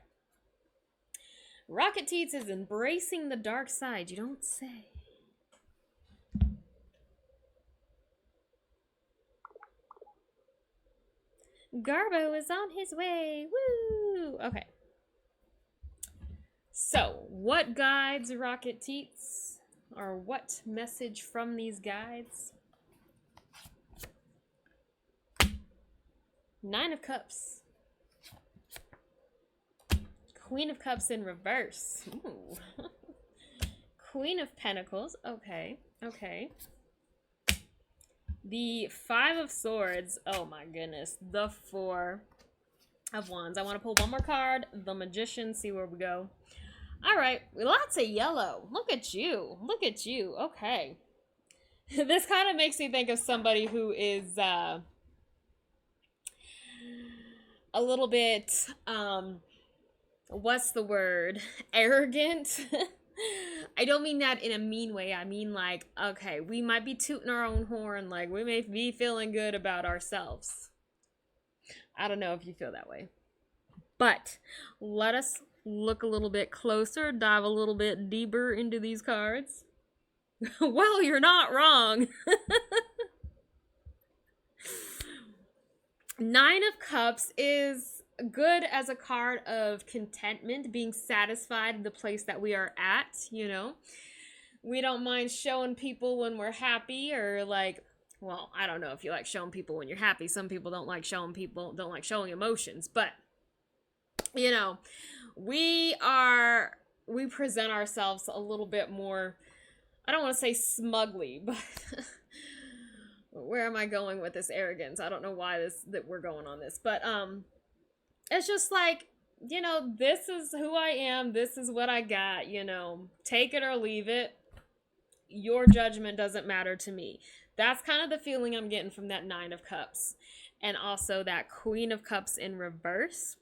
Rocket Teats is embracing the dark side, you don't say. Garbo is on his way. Woo! Okay. So, what guides Rocket Teats? Or what message from these guides? Nine of Cups. Queen of Cups in reverse. Ooh. Queen of Pentacles. Okay. Okay. The Five of Swords. Oh my goodness. The Four of Wands. I want to pull one more card. The Magician. See where we go. Alright. Lots of yellow. Look at you. Look at you. Okay. This kind of makes me think of somebody who is a little bit, what's the word? Arrogant? I don't mean that in a mean way. I mean like, okay, we might be tooting our own horn, like we may be feeling good about ourselves. I don't know if you feel that way. But let us look a little bit closer, dive a little bit deeper into these cards. Well, you're not wrong. Nine of Cups is good as a card of contentment, being satisfied in the place that we are at, you know. We don't mind showing people when we're happy, or like, well, I don't know if you like showing people when you're happy. Some people don't like showing emotions, but you know, we present ourselves a little bit more, I don't want to say smugly, but where am I going with this arrogance? I don't know why that we're going on this, but it's just like, you know, this is who I am, this is what I got, you know, take it or leave it. Your judgment doesn't matter to me. That's kind of the feeling I'm getting from that Nine of Cups. And also that Queen of Cups in reverse.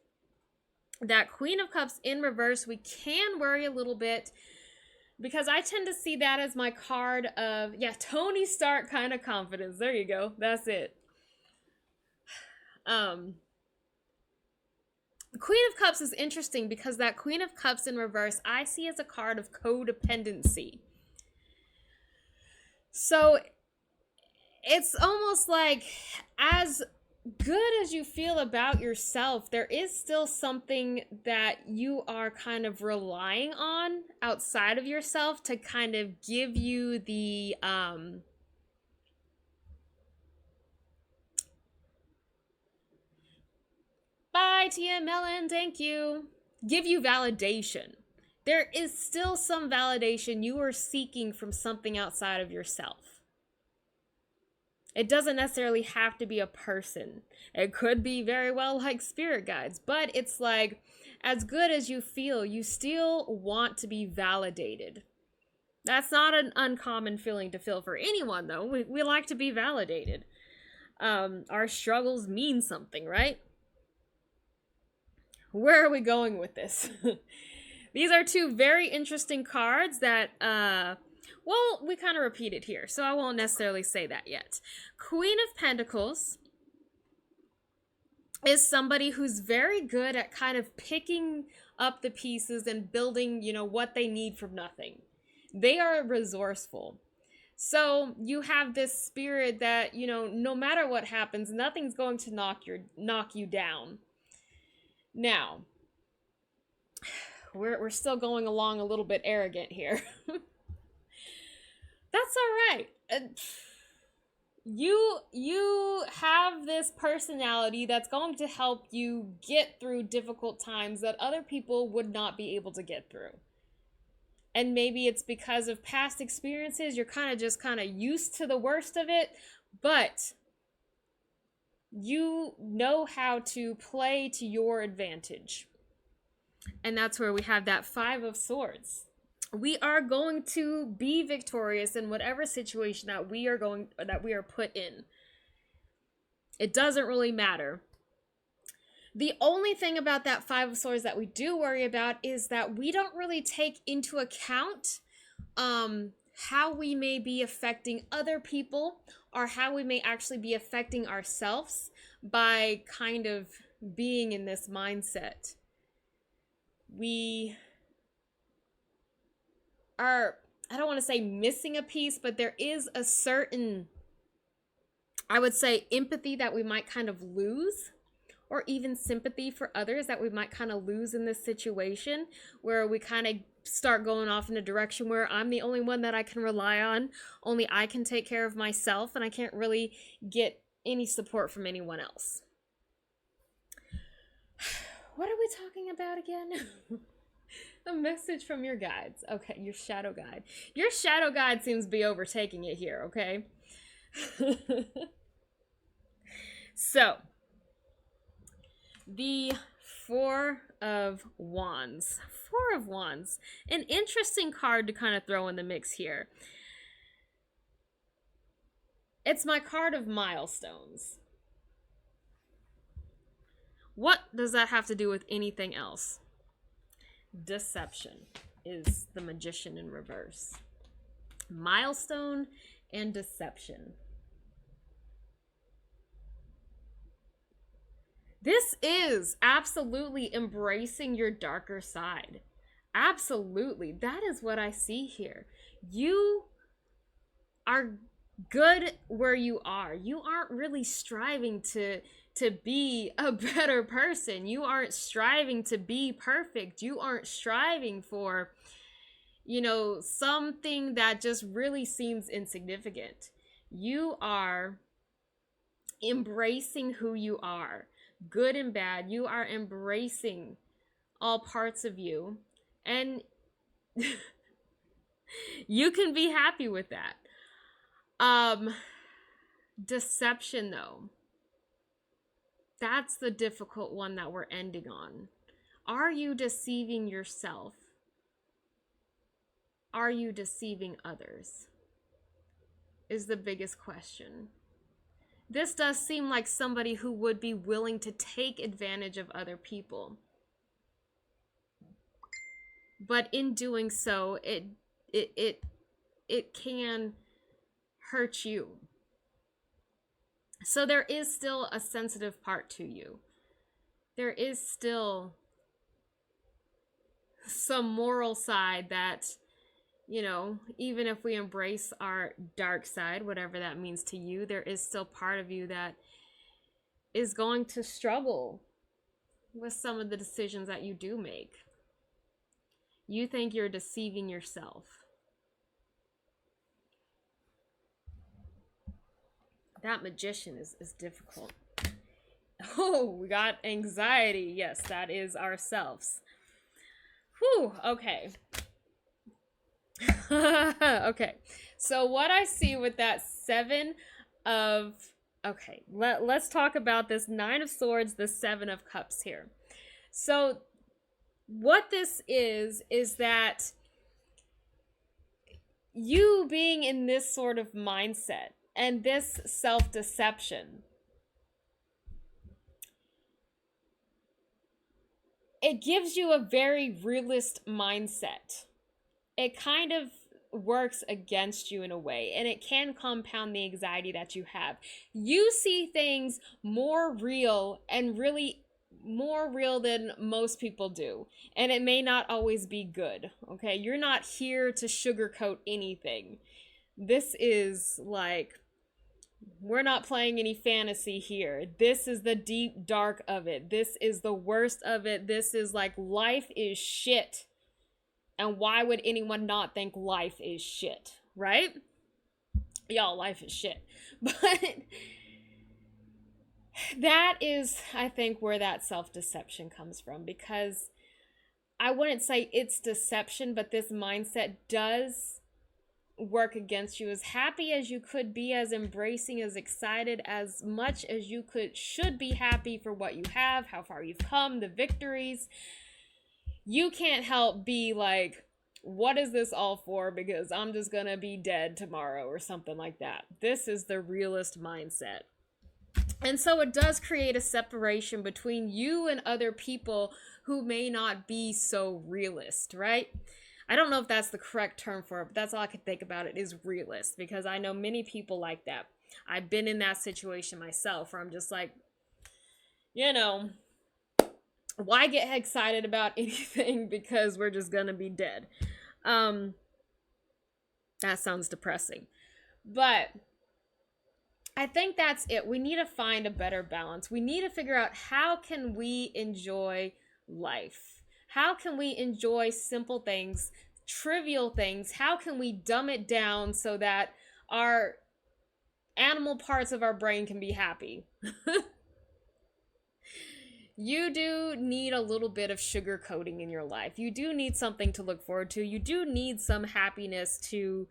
That Queen of Cups in reverse, we can worry a little bit, because I tend to see that as my card of, yeah, Tony Stark kind of confidence. There you go. That's it. Queen of Cups is interesting because that Queen of Cups in reverse, I see as a card of codependency. So it's almost like, as good as you feel about yourself, there is still something that you are kind of relying on outside of yourself to kind of give you the bye Tia Melon, thank you, give you validation. There is still some validation you are seeking from something outside of yourself. It doesn't necessarily have to be a person. It could be very well like spirit guides, but it's like, as good as you feel, you still want to be validated. That's not an uncommon feeling to feel for anyone, though. We like to be validated. Our struggles mean something, right? Where are we going with this? These are two very interesting cards that, well, we kind of repeat it here, so I won't necessarily say that yet. Queen of Pentacles is somebody who's very good at kind of picking up the pieces and building, you know, what they need from nothing. They are resourceful. So you have this spirit that, you know, no matter what happens, nothing's going to knock you down. Now, we're still going along a little bit arrogant here. That's all right. You have this personality that's going to help you get through difficult times that other people would not be able to get through. And maybe it's because of past experiences. You're kind of used to the worst of it, but you know how to play to your advantage. And that's where we have that Five of Swords. We are going to be victorious in whatever situation that we are put in. It doesn't really matter. The only thing about that Five of Swords that we do worry about is that we don't really take into account how we may be affecting other people, or how we may actually be affecting ourselves by kind of being in this mindset. We are, I don't want to say missing a piece, but there is a certain, I would say, empathy that we might kind of lose, or even sympathy for others that we might kind of lose in this situation, where we kind of start going off in a direction where I'm the only one that I can rely on, only I can take care of myself, and I can't really get any support from anyone else. What are we talking about again? A message from your guides. Okay, your shadow guide. Your shadow guide seems to be overtaking it here, okay? So, the Four of Wands. Four of Wands. An interesting card to kind of throw in the mix here. It's my card of milestones. What does that have to do with anything else? Deception is the Magician in reverse. Milestone and deception. This is absolutely embracing your darker side. Absolutely. That is what I see here. You are good where you are. You aren't really striving to be a better person. You aren't striving to be perfect. You aren't striving for, something that just really seems insignificant. You are embracing who you are, good and bad. You are embracing all parts of you, and you can be happy with that. Deception, though, that's the difficult one that we're ending on. Are you deceiving yourself? Are you deceiving others? Is the biggest question. This does seem like somebody who would be willing to take advantage of other people. But in doing so, it can hurt you. So there is still a sensitive part to you. There is still some moral side that, even if we embrace our dark side, whatever that means to you, there is still part of you that is going to struggle with some of the decisions that you do make. You think you're deceiving yourself. That Magician is difficult. Oh, we got anxiety. Yes, that is ourselves. Whew, okay. Okay, so what I see with that let's talk about this Nine of Swords, the Seven of Cups here. So what this is that you being in this sort of mindset and this self-deception, it gives you a very realist mindset. It kind of works against you in a way, and it can compound the anxiety that you have. You see things more real, and really more real than most people do, and it may not always be good. Okay, you're not here to sugarcoat anything. This is like, we're not playing any fantasy here. This is the deep dark of it. This is the worst of it. This is like, life is shit. And why would anyone not think life is shit, right? Y'all, life is shit. But that is, I think, where that self-deception comes from, because I wouldn't say it's deception, but this mindset does work against you. As happy as you could be, as embracing, as excited, as much as you could should be happy for what you have, how far you've come, the victories, you can't help be like, what is this all for? Because I'm just gonna be dead tomorrow or something like that. This is the realist mindset. And so it does create a separation between you and other people who may not be so realist, right? I don't know if that's the correct term for it, but that's all I can think about it is realist, because I know many people like that. I've been in that situation myself where I'm just like, you know, why get excited about anything because we're just gonna be dead? That sounds depressing. But I think that's it. We need to find a better balance. We need to figure out, how can we enjoy life? How can we enjoy simple things, trivial things? How can we dumb it down so that our animal parts of our brain can be happy? You do need a little bit of sugar coating in your life. You do need something to look forward to. You do need some happiness to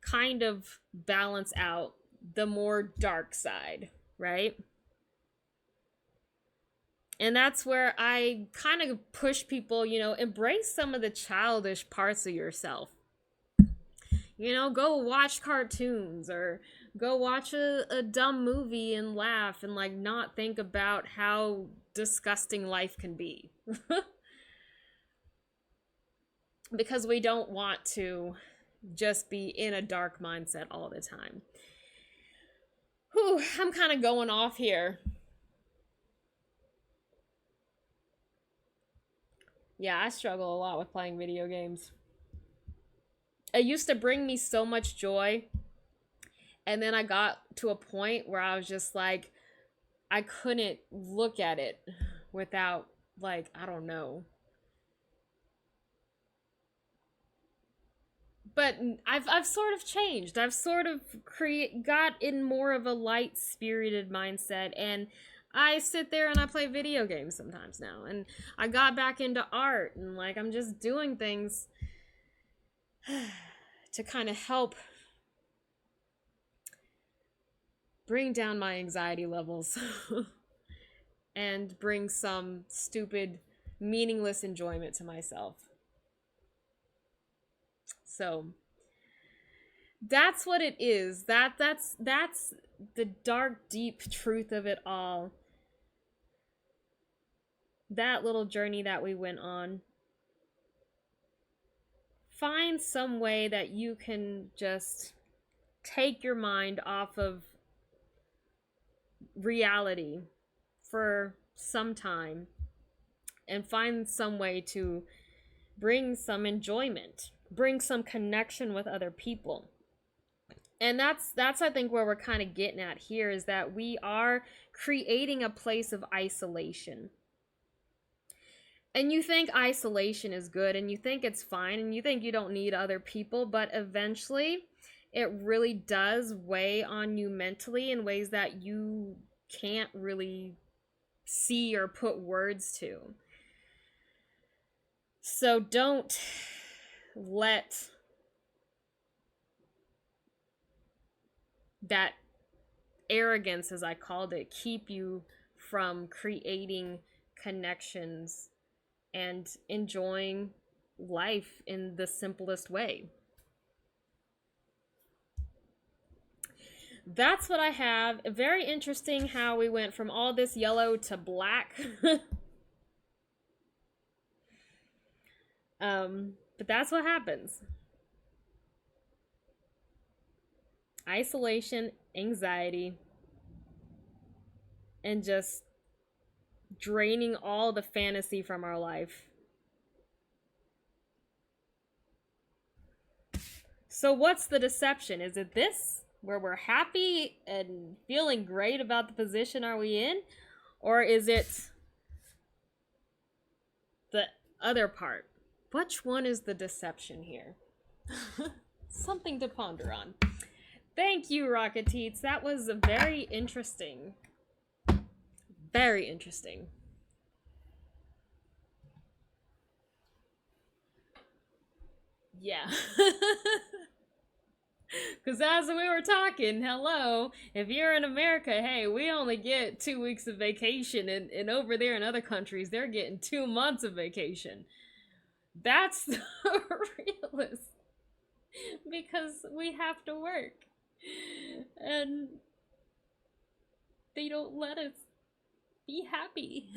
kind of balance out the more dark side, right? And that's where I kind of push people, embrace some of the childish parts of yourself. Go watch cartoons or go watch a dumb movie and laugh and like not think about how disgusting life can be. Because we don't want to just be in a dark mindset all the time. Whew, I'm kind of going off here. Yeah, I struggle a lot with playing video games. It used to bring me so much joy. And then I got to a point where I was just like, I couldn't look at it without, like, I don't know. But I've sort of changed. I've sort of got in more of a light-spirited mindset, and I sit there and I play video games sometimes now. And I got back into art, and like I'm just doing things to kind of help bring down my anxiety levels and bring some stupid, meaningless enjoyment to myself. So that's what it is. That's the dark, deep truth of it all. That little journey that we went on. Find some way that you can just take your mind off of reality for some time and find some way to bring some enjoyment, bring some connection with other people. And that's I think where we're kind of getting at here, is that we are creating a place of isolation. And you think isolation is good, and you think it's fine, and you think you don't need other people, but eventually it really does weigh on you mentally in ways that you can't really see or put words to. So don't let that arrogance, as I called it, keep you from creating connections and enjoying life in the simplest way. That's what I have. Very interesting how we went from all this yellow to black. But that's what happens. Isolation, anxiety, and just draining all the fantasy from our life. So what's the deception? Is it this, where we're happy and feeling great about the position are we in? Or is it the other part? Which one is the deception here? Something to ponder on. Thank you, Rocketeets. That was very interesting. Very interesting. Yeah. Because as we were talking, hello, if you're in America, hey, we only get 2 weeks of vacation, and over there in other countries, they're getting 2 months of vacation. That's the realist. Because we have to work. And they don't let us be happy.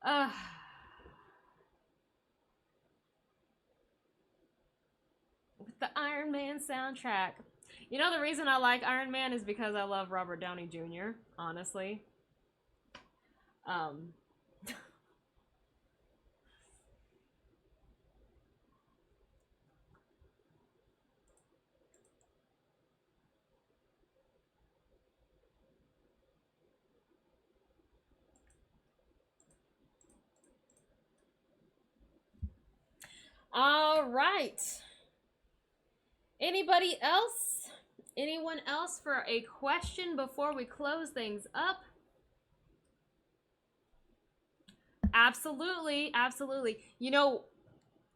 uh, with the Iron Man soundtrack. You know, the reason I like Iron Man is because I love Robert Downey Jr., honestly. Um, all right. Anybody else? Anyone else for a question before we close things up? Absolutely, absolutely. You know,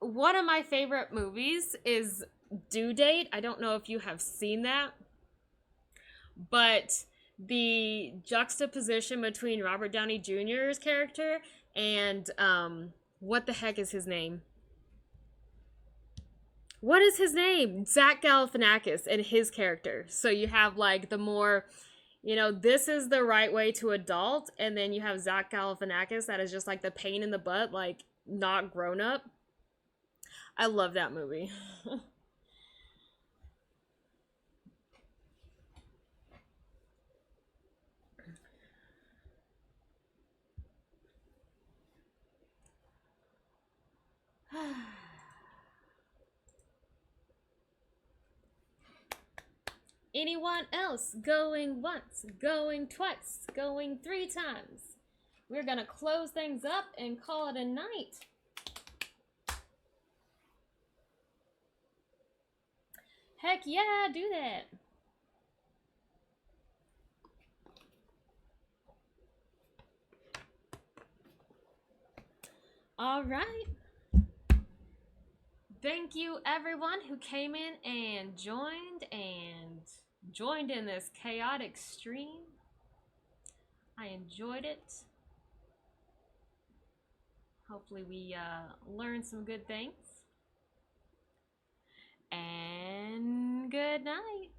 one of my favorite movies is Due Date. I don't know if you have seen that, but the juxtaposition between Robert Downey Jr.'s character and what the heck is his name? What is his name? Zach Galifianakis and his character. So you have like the more, this is the right way to adult, and then you have Zach Galifianakis that is just like the pain in the butt, like not grown up. I love that movie. Anyone else? Going once, going twice, going 3 times. We're gonna close things up and call it a night. Heck yeah, do that. All right. Thank you everyone who came in and joined in this chaotic stream. I enjoyed it. Hopefully we learned some good things. And good night.